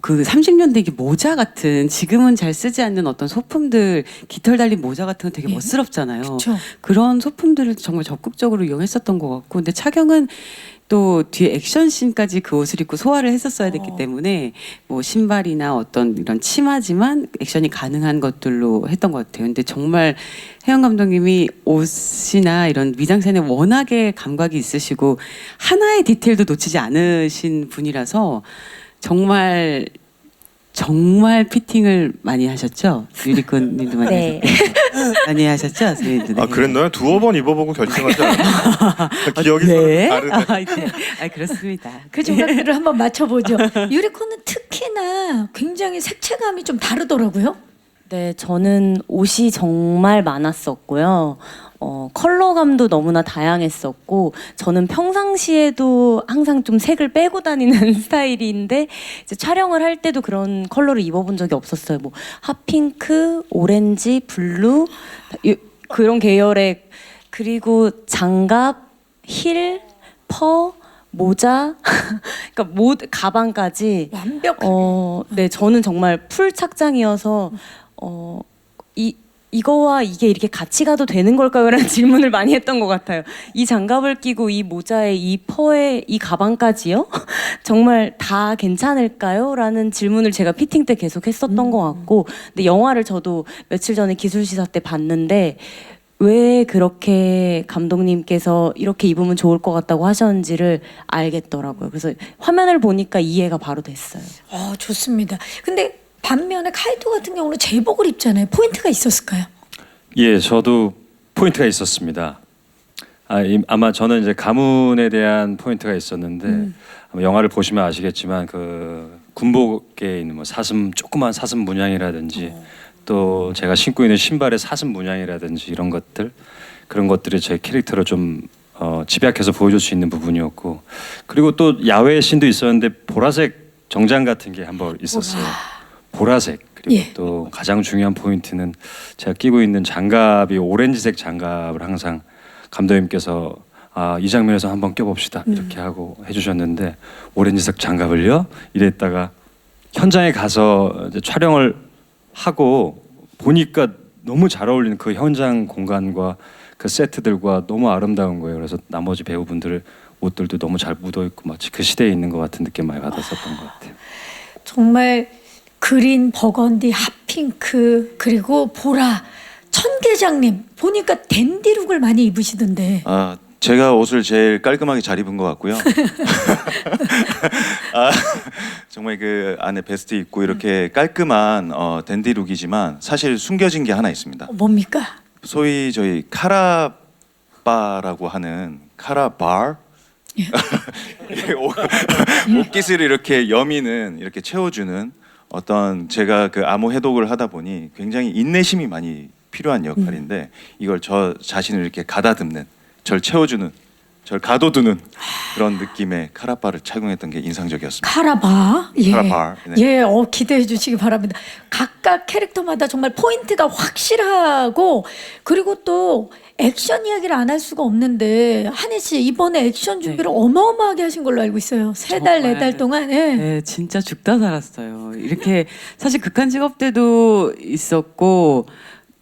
그 30년대 이게 모자 같은 지금은 잘 쓰지 않는 어떤 소품들 깃털 달린 모자 같은 거 되게 멋스럽잖아요. 그렇죠. 그런 소품들을 정말 적극적으로 이용했었던 것 같고 근데 착용은 또 뒤에 액션씬까지 그 옷을 입고 소화를 했었어야 됐기 때문에 뭐 신발이나 어떤 이런 치마지만 액션이 가능한 것들로 했던 것 같아요. 근데 정말 혜영 감독님이 옷이나 이런 미장센에 워낙에 감각이 있으시고 하나의 디테일도 놓치지 않으신 분이라서 정말 피팅을 많이 하셨죠? 유리콘님도 많이 네. 많이 하셨죠? 선생님도. 아 그랬나요? 두어 번 입어보고 결정하지 않았나요? 기억이 네. 다르네. 네. 그렇습니다. 그 조각들을 한번 맞춰보죠. 유리콘은 특히나 굉장히 색채감이 좀 다르더라고요. 네, 저는 옷이 정말 많았었고요. 컬러감도 너무나 다양했었고, 저는 평상시에도 항상 좀 색을 빼고 다니는 스타일인데, 이제 촬영을 할 때도 그런 컬러를 입어본 적이 없었어요. 뭐, 핫핑크, 오렌지, 블루, 그런 계열의, 그리고 장갑, 힐, 퍼, 모자, 그러니까 가방까지. 완벽하게. 네, 저는 정말 풀 착장이어서, 이거와 이게 이렇게 같이 가도 되는 걸까요? 라는 질문을 많이 했던 것 같아요. 이 장갑을 끼고 이 모자에 이 퍼에 이 가방까지요? 정말 다 괜찮을까요? 라는 질문을 제가 피팅 때 계속 했었던 것 같고 근데 영화를 저도 며칠 전에 기술시사 때 봤는데 왜 그렇게 감독님께서 이렇게 입으면 좋을 것 같다고 하셨는지를 알겠더라고요. 그래서 화면을 보니까 이해가 바로 됐어요. 좋습니다. 근데 반면에 카이토 같은 경우는 제복을 입잖아요. 포인트가 있었을까요? 예, 저도 포인트가 있었습니다. 아마 저는 이제 가문에 대한 포인트가 있었는데 아마 영화를 보시면 아시겠지만 그 군복에 있는 뭐 조그만 사슴 문양이라든지 또 제가 신고 있는 신발의 사슴 문양이라든지 이런 것들 그런 것들이 제 캐릭터를 좀 집약해서 보여줄 수 있는 부분이었고 그리고 또 야외 씬도 있었는데 보라색 정장 같은 게 한번 있었어요. 보라색 그리고 또 가장 중요한 포인트는 제가 끼고 있는 장갑이 오렌지색 장갑을 항상 감독님께서 이 장면에서 한번 껴봅시다 이렇게 하고 해주셨는데 오렌지색 장갑을요 이랬다가 현장에 가서 이제 촬영을 하고 보니까 너무 잘 어울리는 그 현장 공간과 그 세트들과 너무 아름다운 거예요. 그래서 나머지 배우분들 옷들도 너무 잘 묻어있고 마치 그 시대에 있는 것 같은 느낌 많이 받았었던 것 같아요. 정말 그린, 버건디, 핫핑크 그리고 보라. 천계장님 보니까 댄디룩을 많이 입으시던데. 제가 옷을 제일 깔끔하게 잘 입은 것 같고요. 아, 정말 그 안에 베스트 입고 이렇게 깔끔한 댄디 룩이지만 사실 숨겨진 게 하나 있습니다. 뭡니까? 소위 저희 카라바라고 하는 카라바 옷깃을 이렇게 여미는 이렇게 채워주는 어떤 제가 그 암호 해독을 하다 보니 굉장히 인내심이 많이 필요한 역할인데 이걸 저 자신을 이렇게 가다듬는 절 채워주는 절 가둬두는 그런 느낌의 카라바를 착용했던 게 인상적이었습니다. 카라바. 예. 카라바, 네. 예, 기대해 주시기 바랍니다. 각각 캐릭터마다 정말 포인트가 확실하고 그리고 또 액션 이야기를 안 할 수가 없는데 한혜 씨 이번에 액션 준비를 어마어마하게 하신 걸로 알고 있어요. 3달, 정말. 4달 동안. 예. 네, 진짜 죽다 살았어요. 이렇게 사실 극한 직업 때도 있었고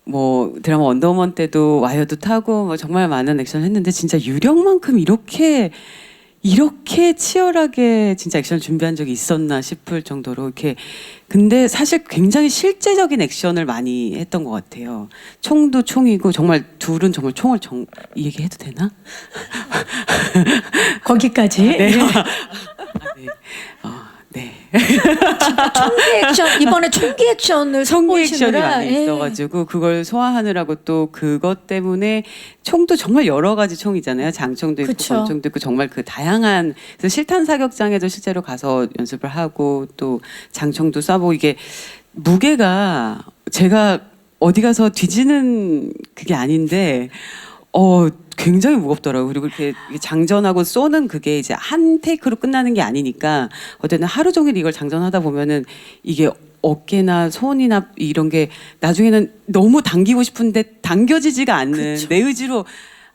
뭐 드라마 원더우먼 때도 와이어도 타고 뭐 정말 많은 액션을 했는데 진짜 유령만큼 이렇게 치열하게 진짜 액션을 준비한 적이 있었나 싶을 정도로 이렇게 근데 사실 굉장히 실제적인 액션을 많이 했던 것 같아요. 총도 총이고 정말 둘은 정말 총을 이 얘기해도 되나? 거기까지. 네. 예. 네. 총기 액션 이번에 총기 액션을 총기 액션이 선보이시느라, 많이 예. 있어가지고 그걸 소화하느라고 또 그것 때문에 총도 정말 여러 가지 총이잖아요. 장총도 있고 그쵸. 권총도 있고 정말 그 다양한 그래서 실탄 사격장에도 실제로 가서 연습을 하고 또 장총도 쏴보고 이게 무게가 제가 어디 가서 뒤지는 그게 아닌데 굉장히 무겁더라고요. 그리고 이렇게 장전하고 쏘는 그게 이제 한 테이크로 끝나는 게 아니니까 어쨌든 하루 종일 이걸 장전하다 보면은 이게 어깨나 손이나 이런 게 나중에는 너무 당기고 싶은데 당겨지지가 않는 그쵸. 내 의지로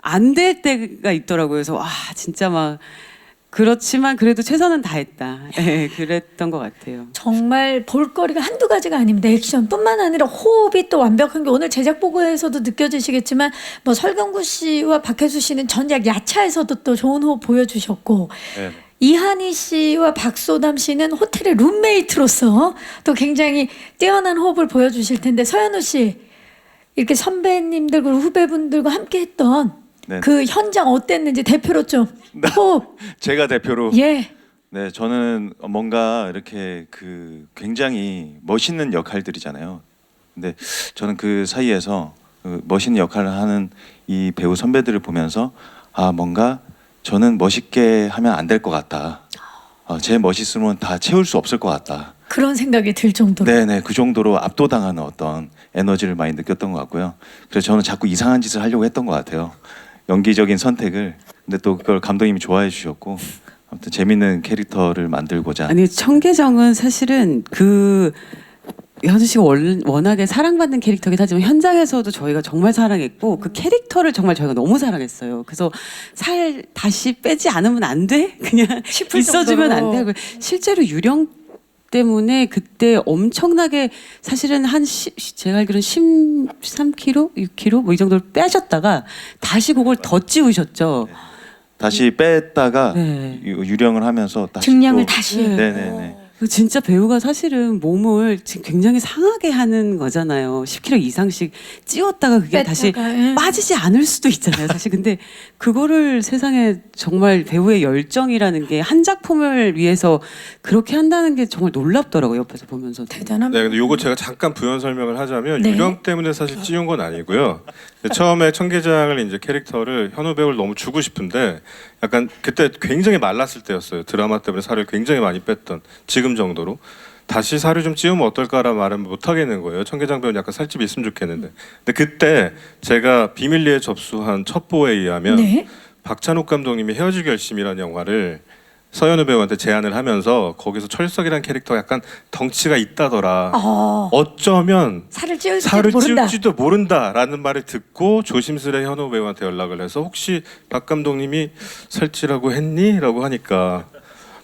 안 될 때가 있더라고요. 그래서 진짜 막 그렇지만 그래도 최선은 다했다. 예, 그랬던 것 같아요. 정말 볼거리가 한두 가지가 아닙니다. 액션뿐만 아니라 호흡이 또 완벽한 게 오늘 제작 보고에서도 느껴지시겠지만 뭐 설경구 씨와 박혜수 씨는 전작 야차에서도 또 좋은 호흡 보여주셨고 네. 이한희 씨와 박소담 씨는 호텔의 룸메이트로서 또 굉장히 뛰어난 호흡을 보여주실 텐데 서현우 씨 이렇게 선배님들 그리고 후배분들과 함께 했던 네. 그 현장 어땠는지 대표로 좀 호흡. 제가 대표로 예. 네, 저는 뭔가 이렇게 그 굉장히 멋있는 역할들이잖아요. 근데 저는 그 사이에서 그 멋있는 역할을 하는 이 배우 선배들을 보면서 뭔가 저는 멋있게 하면 안 될 것 같다. 제 멋있으면 다 채울 수 없을 것 같다. 그런 생각이 들 정도로. 네네, 그 정도로 압도당하는 어떤 에너지를 많이 느꼈던 것 같고요. 그래서 저는 자꾸 이상한 짓을 하려고 했던 것 같아요. 연기적인 선택을. 근데 또 그걸 감독님이 좋아해 주셨고 아무튼 재밌는 캐릭터를 만들고자. 아니 청계정은 사실은 현수 씨가 워낙에 사랑받는 캐릭터긴 하지만 현장에서도 저희가 정말 사랑했고 그 캐릭터를 정말 저희가 너무 사랑했어요. 그래서 살 다시 빼지 않으면 안 돼? 그냥 싶을 있어주면 정도로. 안 돼? 실제로 유령 때문에 그때 엄청나게 사실은 제가 알기로는 13kg, 6kg 뭐 이 정도를 빼셨다가 다시 그걸 더 찌우셨죠. 다시 뺐다가 네. 유령을 하면서 다시 증량을 또- 다시. 네. 네네네. 진짜 배우가 사실은 몸을 지금 굉장히 상하게 하는 거잖아요. 10kg 이상씩 찌웠다가 그게 다시 뺐다가, 예. 빠지지 않을 수도 있잖아요. 사실 근데 그거를 세상에 정말 배우의 열정이라는 게 한 작품을 위해서 그렇게 한다는 게 정말 놀랍더라고요. 옆에서 보면서. 대단합니다. 네, 근데 요거 제가 잠깐 부연 설명을 하자면 네. 유령 때문에 사실 찌운 건 아니고요. 처음에 청계장을 이제 캐릭터를 현우 배우를 너무 주고 싶은데 약간 그때 굉장히 말랐을 때였어요. 드라마 때문에 살을 굉장히 많이 뺐던 지금 정도로 다시 살을 좀 찌우면 어떨까라는 말은 못 하겠는 거예요. 청계장 배우는 약간 살집이 있으면 좋겠는데. 근데 그때 제가 비밀리에 접수한 첩보에 의하면 네. 박찬욱 감독님이 헤어질 결심이라는 영화를 서현우 배우한테 제안을 하면서 거기서 철석이라는 캐릭터가 약간 덩치가 있다더라. 어쩌면 살을 찌울지도 살을 모른다. 찌울지도 모른다라는 말을 듣고 조심스레 현우 배우한테 연락을 해서 혹시 박 감독님이 살찌라고 했니? 라고 하니까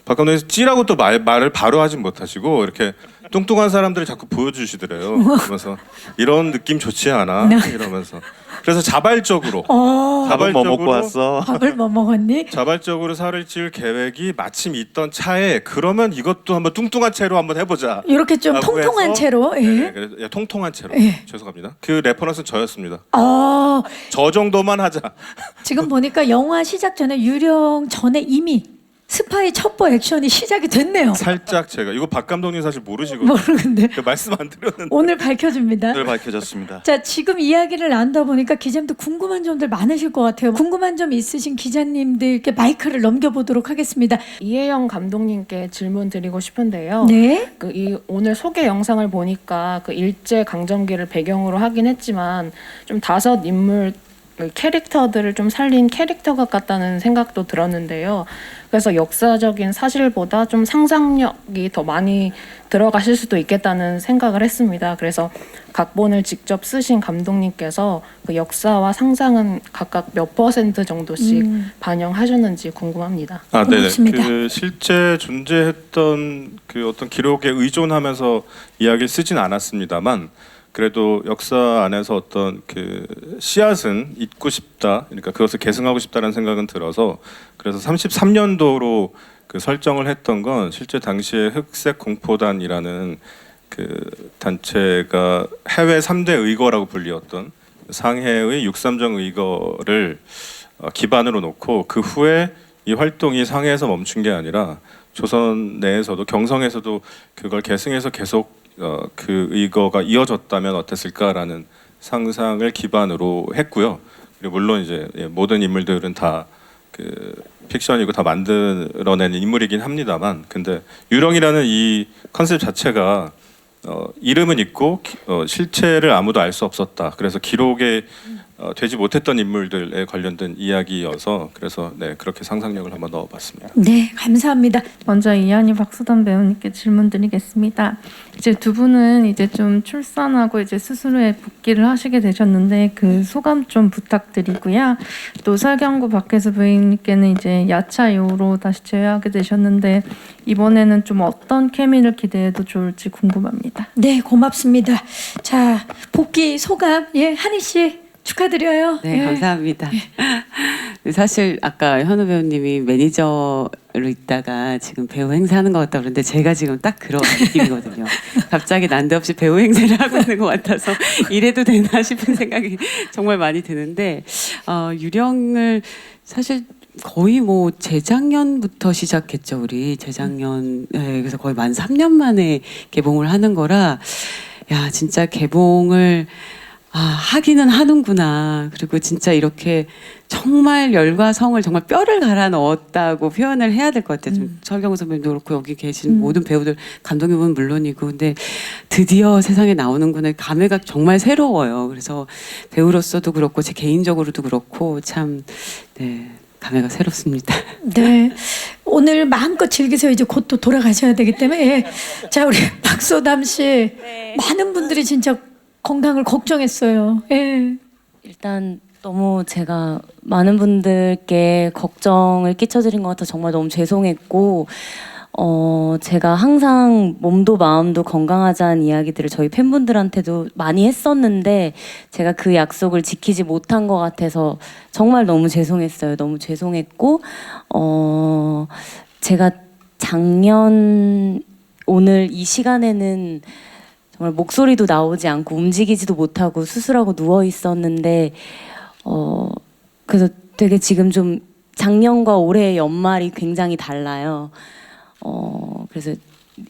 박 감독님 찌라고 또 말을 바로 하진 못하시고 이렇게 뚱뚱한 사람들을 자꾸 보여주시더래요. 그러면서 이런 느낌 좋지 않아? 이러면서 그래서 자발적으로 밥은 뭐 먹고 왔어? 밥을 뭐 먹었니? 자발적으로 살을 찔 계획이 마침 있던 차에 그러면 이것도 한번 뚱뚱한 채로 한번 해보자. 이렇게 좀 라고 통통한 해서 채로. 예. 네, 그래서 통통한 채로. 예. 죄송합니다. 그 레퍼런스는 저였습니다. 어, 저 정도만 하자. 지금 보니까 영화 시작 전에 유령 전에 이미 스파이 첩보 액션이 시작이 됐네요. 살짝 제가 이거 박 감독님 사실 모르시거든요. 모르는데 그 말씀 안 드렸는데. 오늘 밝혀줍니다. 늘 밝혀졌습니다. 자, 지금 이야기를 나누다 보니까 기자님도 궁금한 점들 많으실 것 같아요. 궁금한 점 있으신 기자님들께 마이크를 넘겨보도록 하겠습니다. 이혜영 감독님께 질문 드리고 싶은데요. 네. 오늘 소개 영상을 보니까 그 일제 강점기를 배경으로 하긴 했지만 좀 다섯 인물 그 캐릭터들을 좀 살린 캐릭터가 같다는 생각도 들었는데요. 그래서 역사적인 사실보다 좀 상상력이 더 많이 들어가실 수도 있겠다는 생각을 했습니다. 그래서 각본을 직접 쓰신 감독님께서 그 역사와 상상은 각각 몇 % 정도씩 반영하셨는지 궁금합니다. 아, 네네. 고맙습니다. 그 실제 존재했던 그 어떤 기록에 의존하면서 이야기를 쓰진 않았습니다만 그래도 역사 안에서 어떤 그 씨앗은 잊고 싶다, 그러니까 그것을 계승하고 싶다는 생각은 들어서 그래서 33년도로 그 설정을 했던 건 실제 당시에 흑색 공포단이라는 그 단체가 해외 3대 의거라고 불리었던 상해의 6.3정 의거를 기반으로 놓고 그 후에 이 활동이 상해에서 멈춘 게 아니라 조선 내에서도 경성에서도 그걸 계승해서 계속 그 의거가 이어졌다면 어땠을까라는 상상을 기반으로 했고요. 그리고 물론 이제 모든 인물들은 다 그 픽션이고 다 만들어낸 인물이긴 합니다만, 근데 유령이라는 이 컨셉 자체가 이름은 있고 실체를 아무도 알 수 없었다. 그래서 기록에 되지 못했던 인물들에 관련된 이야기여서 그래서 네, 그렇게 상상력을 한번 넣어봤습니다. 네, 감사합니다. 먼저 이한희 박수단 배우님께 질문드리겠습니다. 이제 두 분은 이제 좀 출산하고 이제 스스로의 복귀를 하시게 되셨는데 그 소감 좀 부탁드리고요. 또 설경구 박혜수 배우님께는 이제 야차 이후로 다시 재회하게 되셨는데 이번에는 좀 어떤 케미를 기대해도 좋을지 궁금합니다. 네, 고맙습니다. 자, 복귀 소감, 한희 씨 축하드려요. 네, 감사합니다. 사실 아까 현우 배우님이 매니저로 있다가 지금 배우 행세하는 것 같다 그러는데 제가 지금 딱 그런 느낌이거든요. 갑자기 난데없이 배우 행세를 하고 있는 것 같아서 이래도 되나 싶은 생각이 정말 많이 드는데 유령을 사실 거의 뭐 재작년부터 시작했죠. 우리 재작년 그래서 거의 만 3년 만에 개봉을 하는 거라 야 진짜 개봉을 하기는 하는구나. 그리고 진짜 이렇게 정말 열과 성을 정말 뼈를 갈아 넣었다고 표현을 해야 될 것 같아요. 좀 설경구 선배님도 그렇고 여기 계신 모든 배우들, 감독님은 물론이고, 근데 드디어 세상에 나오는구나. 감회가 정말 새로워요. 그래서 배우로서도 그렇고 제 개인적으로도 그렇고 참 네. 감회가 새롭습니다. 네, 오늘 마음껏 즐기세요. 이제 곧 또 돌아가셔야 되기 때문에 자, 우리 박소담 씨 많은 분들이 진짜 건강을 걱정했어요. 일단 너무 제가 많은 분들께 걱정을 끼쳐드린 것 같아 정말 너무 죄송했고 제가 항상 몸도 마음도 건강하자는 이야기들을 저희 팬분들한테도 많이 했었는데 제가 그 약속을 지키지 못한 것 같아서 정말 너무 죄송했어요. 너무 죄송했고 제가 작년 오늘 이 시간에는 정말 목소리도 나오지 않고 움직이지도 못하고 수술하고 누워 있었는데 그래서 되게 지금 좀 작년과 올해의 연말이 굉장히 달라요. 그래서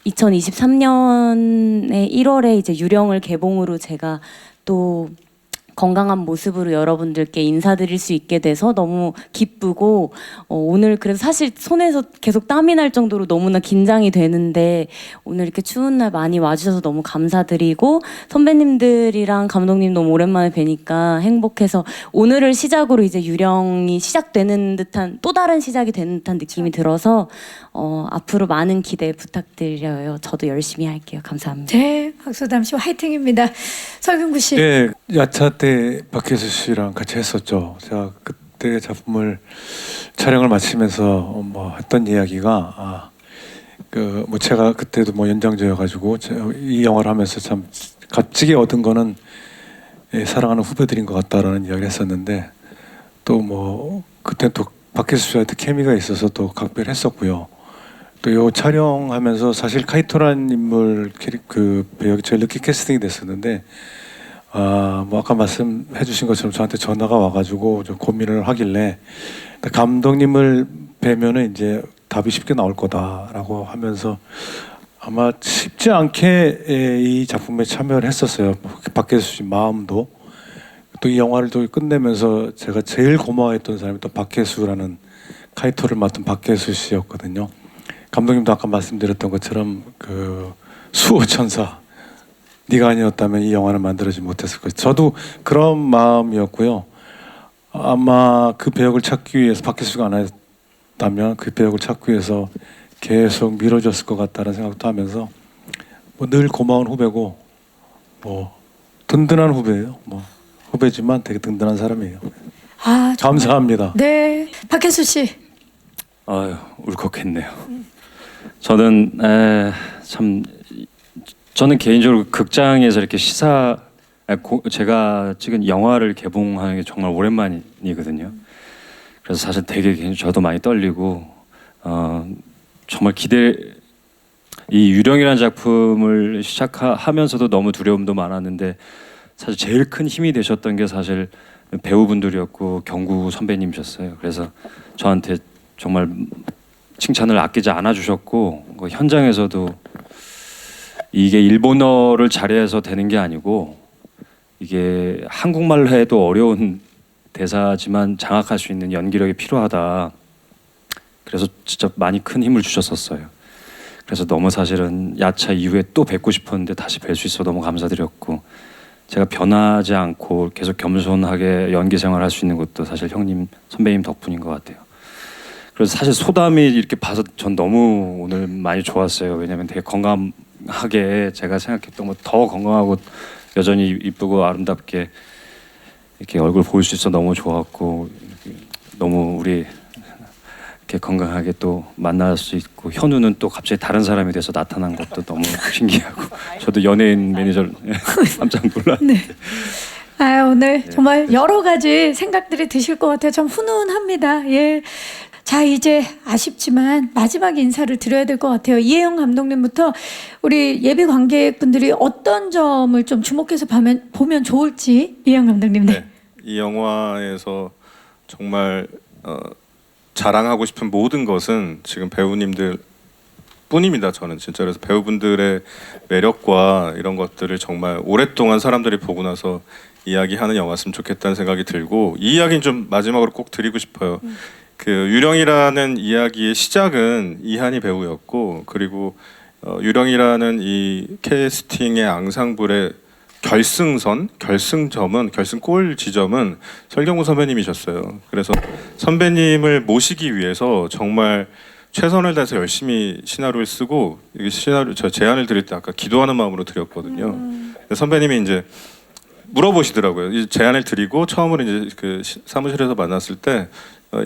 2023년에 1월에 이제 유령을 개봉으로 제가 또 건강한 모습으로 여러분들께 인사드릴 수 있게 돼서 너무 기쁘고 오늘 그래서 사실 손에서 계속 땀이 날 정도로 너무나 긴장이 되는데 오늘 이렇게 추운 날 많이 와주셔서 너무 감사드리고 선배님들이랑 감독님 너무 오랜만에 뵈니까 행복해서 오늘을 시작으로 이제 유령이 시작되는 듯한 또 다른 시작이 되는 듯한 느낌이 들어서 앞으로 많은 기대 부탁드려요. 저도 열심히 할게요. 감사합니다. 네, 박소담 씨 화이팅입니다. 설경구 씨. 예, 야차 때 박혜수 씨랑 같이 했었죠. 제가 그때 작품을 촬영을 마치면서 뭐 했던 이야기가 그 뭐 제가 그때도 뭐 연장자여가지고 이 영화를 하면서 참 값지게 얻은 거는 사랑하는 후배들인 것 같다라는 이야기를 했었는데 또 뭐 그때 또 박혜수 씨한테 케미가 있어서 또 각별했었고요. 또 요 촬영하면서 사실 카이토라는 인물 그 배역이 제일 늦게 캐스팅이 됐었는데 뭐 아까 말씀해주신 것처럼 저한테 전화가 와가지고 좀 고민을 하길래 감독님을 뵈면은 이제 답이 쉽게 나올 거다라고 하면서 아마 쉽지 않게 이 작품에 참여를 했었어요. 박혜수 씨 마음도 또 이 영화를 또 끝내면서 제가 제일 고마워했던 사람이 또 박혜수라는 카이토를 맡은 박혜수 씨였거든요. 감독님도 아까 말씀드렸던 것처럼 그 수호천사 네가 아니었다면 이 영화는 만들어지지 못했을 거예요. 저도 그런 마음이었고요. 아마 그 배역을 찾기 위해서 박혜수가 안 했다면 그 배역을 찾기 위해서 계속 미뤄졌을 것 같다는 생각도 하면서 뭐 늘 고마운 후배고 뭐 든든한 후배예요. 뭐 후배지만 되게 든든한 사람이에요. 아, 정말. 감사합니다. 네, 박혜수 씨. 아유, 울컥했네요. 저는 저는 개인적으로 극장에서 이렇게 제가 찍은 영화를 개봉하는 게 정말 오랜만이거든요. 그래서 사실 되게 저도 많이 떨리고 정말 이 유령이라는 작품을 시작하면서도 너무 두려움도 많았는데 사실 제일 큰 힘이 되셨던 게 사실 배우분들이었고 경구 선배님이셨어요. 그래서 저한테 정말 칭찬을 아끼지 않아 주셨고 현장에서도 이게 일본어를 잘해서 되는 게 아니고 이게 한국말로 해도 어려운 대사지만 장악할 수 있는 연기력이 필요하다. 그래서 진짜 많이 큰 힘을 주셨었어요. 그래서 너무 사실은 야차 이후에 또 뵙고 싶었는데 다시 뵐 수 있어 너무 감사드렸고 제가 변하지 않고 계속 겸손하게 연기 생활할 수 있는 것도 사실 형님 선배님 덕분인 것 같아요. 그래서 사실 소담이 이렇게 봐서 전 너무 오늘 많이 좋았어요. 왜냐면 되게 건강하게 제가 생각했던 것 더 건강하고 여전히 이쁘고 아름답게 이렇게 얼굴 볼 수 있어 너무 좋았고 너무 우리 이렇게 건강하게 또 만날 수 있고 현우는 또 갑자기 다른 사람이 돼서 나타난 것도 너무 신기하고 저도 연예인 매니저 깜짝 놀랐는데 아, 오늘 정말 여러 가지 생각들이 드실 것 같아요. 참 훈훈합니다. 예. 자, 이제 아쉽지만 마지막 인사를 드려야 될 것 같아요. 이혜영 감독님부터 우리 예비 관객분들이 어떤 점을 좀 주목해서 보면 좋을지 이혜영 감독님. 네. 이 영화에서 정말 자랑하고 싶은 모든 것은 지금 배우님들 뿐입니다. 저는 진짜 그래서 배우분들의 매력과 이런 것들을 정말 오랫동안 사람들이 보고 나서 이야기하는 영화였으면 좋겠다는 생각이 들고 이 이야기는 좀 마지막으로 꼭 드리고 싶어요. 그 유령이라는 이야기의 시작은 이한이 배우였고 그리고 유령이라는 이 캐스팅의 앙상블의 결승골 지점은 설경구 선배님이셨어요. 그래서 선배님을 모시기 위해서 정말 최선을 다해서 열심히 시나리오를 쓰고 이게 저 제안을 드릴 때 아까 기도하는 마음으로 드렸거든요. 선배님이 이제 물어보시더라고요. 이 제안을 드리고 처음으로 이제 그 사무실에서 만났을 때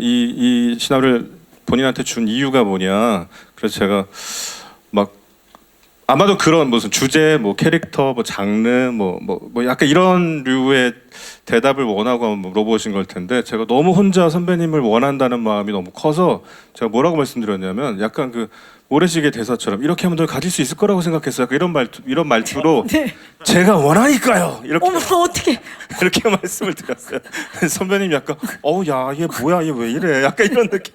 이 시나리오를 본인한테 준 이유가 뭐냐. 그래서 제가 막 아마도 그런 무슨 주제, 뭐 캐릭터, 뭐 장르, 뭐 약간 이런 류의 대답을 원하고 물어보신 걸 텐데 제가 너무 혼자 선배님을 원한다는 마음이 너무 커서 제가 뭐라고 말씀드렸냐면 약간 그 모래시계 대사처럼 이렇게 하면 널 가질 수 있을 거라고 생각했어요. 이런 말투로 네. 제가 원하니까요. 이렇게 어머, 어떻게? 이렇게 말씀을 드렸어요. 선배님 약간 야, 얘 뭐야, 얘 왜 이래? 약간 이런 느낌.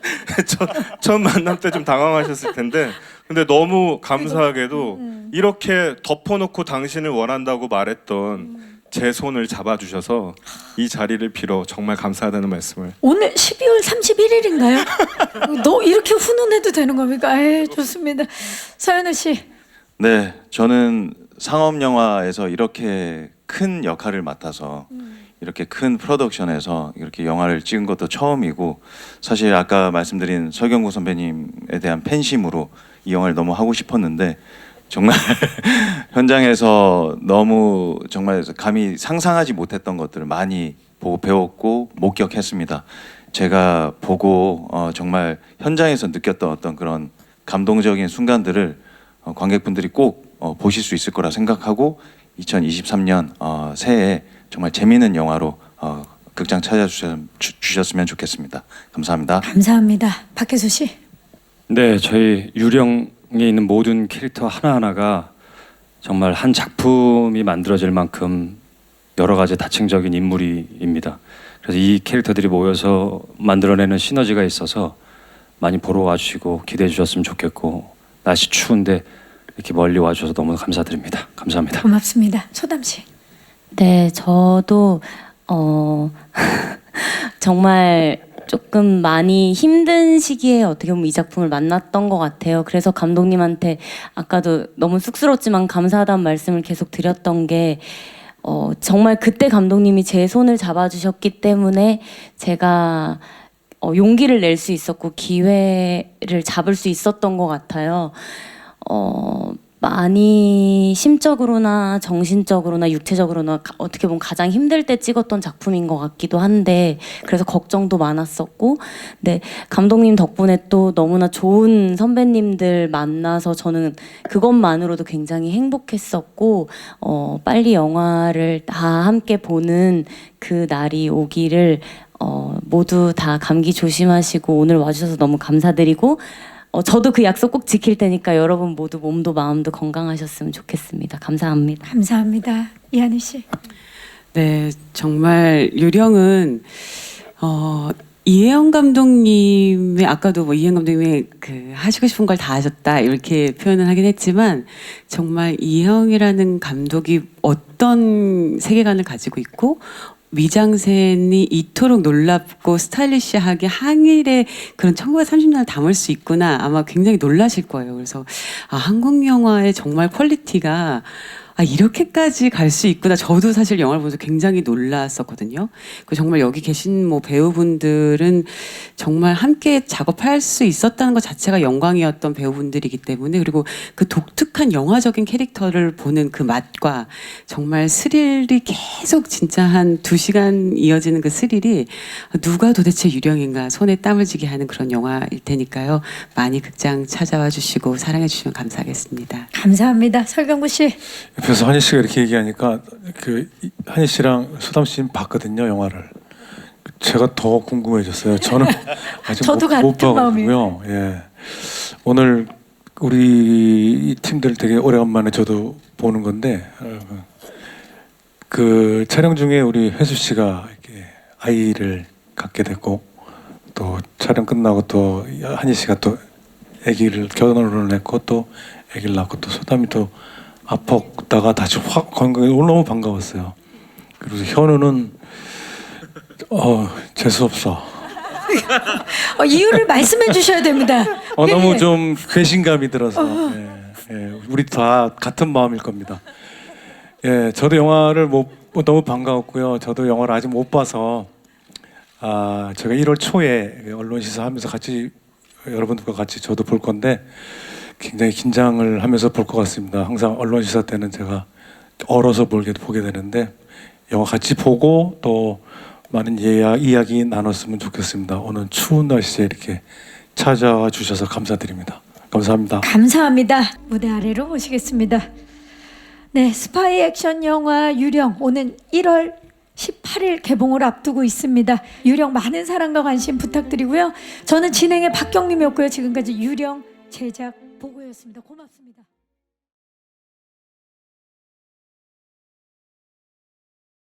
처음 만남 때 좀 당황하셨을 텐데 근데 너무 감사하게도 이렇게 덮어놓고 당신을 원한다고 말했던 제 손을 잡아주셔서 이 자리를 빌어 정말 감사하다는 말씀을. 오늘 12월 31일인가요? 너 이렇게 훈훈해도 되는 겁니까? 에 좋습니다. 서현우 씨. 네, 저는 상업 영화에서 이렇게 큰 역할을 맡아서 이렇게 큰 프로덕션에서 이렇게 영화를 찍은 것도 처음이고 사실 아까 말씀드린 설경구 선배님에 대한 팬심으로 이 영화를 너무 하고 싶었는데 정말 현장에서 너무 정말 감히 상상하지 못했던 것들을 많이 보고 배웠고 목격했습니다. 제가 보고 정말 현장에서 느꼈던 어떤 그런 감동적인 순간들을 관객분들이 꼭 보실 수 있을 거라 생각하고 2023년 새해에 정말 재미있는 영화로 극장 찾아주셨으면 좋겠습니다. 감사합니다. 감사합니다. 박혜수 씨. 네, 저희 유령에 있는 모든 캐릭터 하나하나가 정말 한 작품이 만들어질 만큼 여러 가지 다층적인 인물입니다. 그래서 이 캐릭터들이 모여서 만들어내는 시너지가 있어서 많이 보러 와주시고 기대해 주셨으면 좋겠고, 날씨 추운데 이렇게 멀리 와주셔서 너무 감사드립니다. 감사합니다. 고맙습니다. 소담 씨. 네, 저도 정말 조금 많이 힘든 시기에 어떻게 보면 이 작품을 만났던 것 같아요. 그래서 감독님한테 아까도 너무 쑥스럽지만 감사하다는 말씀을 계속 드렸던 게 정말 그때 감독님이 제 손을 잡아주셨기 때문에 제가 용기를 낼 수 있었고 기회를 잡을 수 있었던 것 같아요. 많이 심적으로나 정신적으로나 육체적으로나 어떻게 보면 가장 힘들 때 찍었던 작품인 것 같기도 한데, 그래서 걱정도 많았었고, 네, 감독님 덕분에 또 너무나 좋은 선배님들 만나서 저는 그것만으로도 굉장히 행복했었고, 빨리 영화를 다 함께 보는 그 날이 오기를 모두 다 감기 조심하시고 오늘 와주셔서 너무 감사드리고, 저도 그 약속 꼭 지킬 테니까 여러분 모두 몸도 마음도 건강하셨으면 좋겠습니다. 감사합니다. 감사합니다. 이한희 씨. 네, 정말 유령은 이혜영 감독님의, 아까도 뭐 이혜영 감독님이 그 하시고 싶은 걸 다 하셨다 이렇게 표현을 하긴 했지만, 정말 이혜영이라는 감독이 어떤 세계관을 가지고 있고 미장센이 이토록 놀랍고 스타일리시하게 항일의 그런 1930년을 담을 수 있구나, 아마 굉장히 놀라실 거예요. 그래서 한국 영화의 정말 퀄리티가 이렇게까지 갈 수 있구나. 저도 사실 영화를 보면서 굉장히 놀랐었거든요. 정말 여기 계신 뭐 배우분들은 정말 함께 작업할 수 있었다는 것 자체가 영광이었던 배우분들이기 때문에, 그리고 그 독특한 영화적인 캐릭터를 보는 그 맛과 정말 스릴이 계속 진짜 한 2시간 이어지는 그 스릴이 누가 도대체 유령인가 손에 땀을 쥐게 하는 그런 영화일 테니까요. 많이 극장 찾아와 주시고 사랑해 주시면 감사하겠습니다. 감사합니다. 설경구 씨. 옆에서 한희 씨가 이렇게 얘기하니까 그 한희 씨랑 수담 씨는 봤거든요, 영화를. 제가 더 궁금해졌어요. 저는 아직 저도 못 같은 봐가지고요. 예. 오늘 우리 팀들 되게 오래간만에 저도 보는 건데, 그 촬영 중에 우리 혜수 씨가 이렇게 아이를 갖게 됐고, 또 촬영 끝나고 또 한희 씨가 또 아기를 결혼을 했고, 또 아기를 낳고, 또 소담이 또 아팠다가 다시 확 건강해. 너무 반가웠어요. 그래서 현우는 재수 없어. 이유를 말씀해 주셔야 됩니다. 너무 좀 배신감이 들어서. 우리 다 같은 마음일 겁니다. 예, 저도 영화를 너무 반가웠고요. 저도 영화를 아직 못 봐서 제가 1월 초에 언론 시사하면서 같이 여러분들과 같이 저도 볼 건데, 굉장히 긴장을 하면서 볼 것 같습니다. 항상 언론 시사 때는 제가 얼어서 보게 되는데, 영화 같이 보고 또 많은 이야기 나눴으면 좋겠습니다. 오늘 추운 날씨에 이렇게 찾아와 주셔서 감사드립니다. 감사합니다. 감사합니다. 무대 아래로 모시겠습니다. 네, 스파이 액션 영화 유령 오는 1월 18일 개봉을 앞두고 있습니다. 유령 많은 사랑과 관심 부탁드리고요. 저는 진행의 박경림이었고요. 지금까지 유령 제작 보고였습니다. 고맙습니다.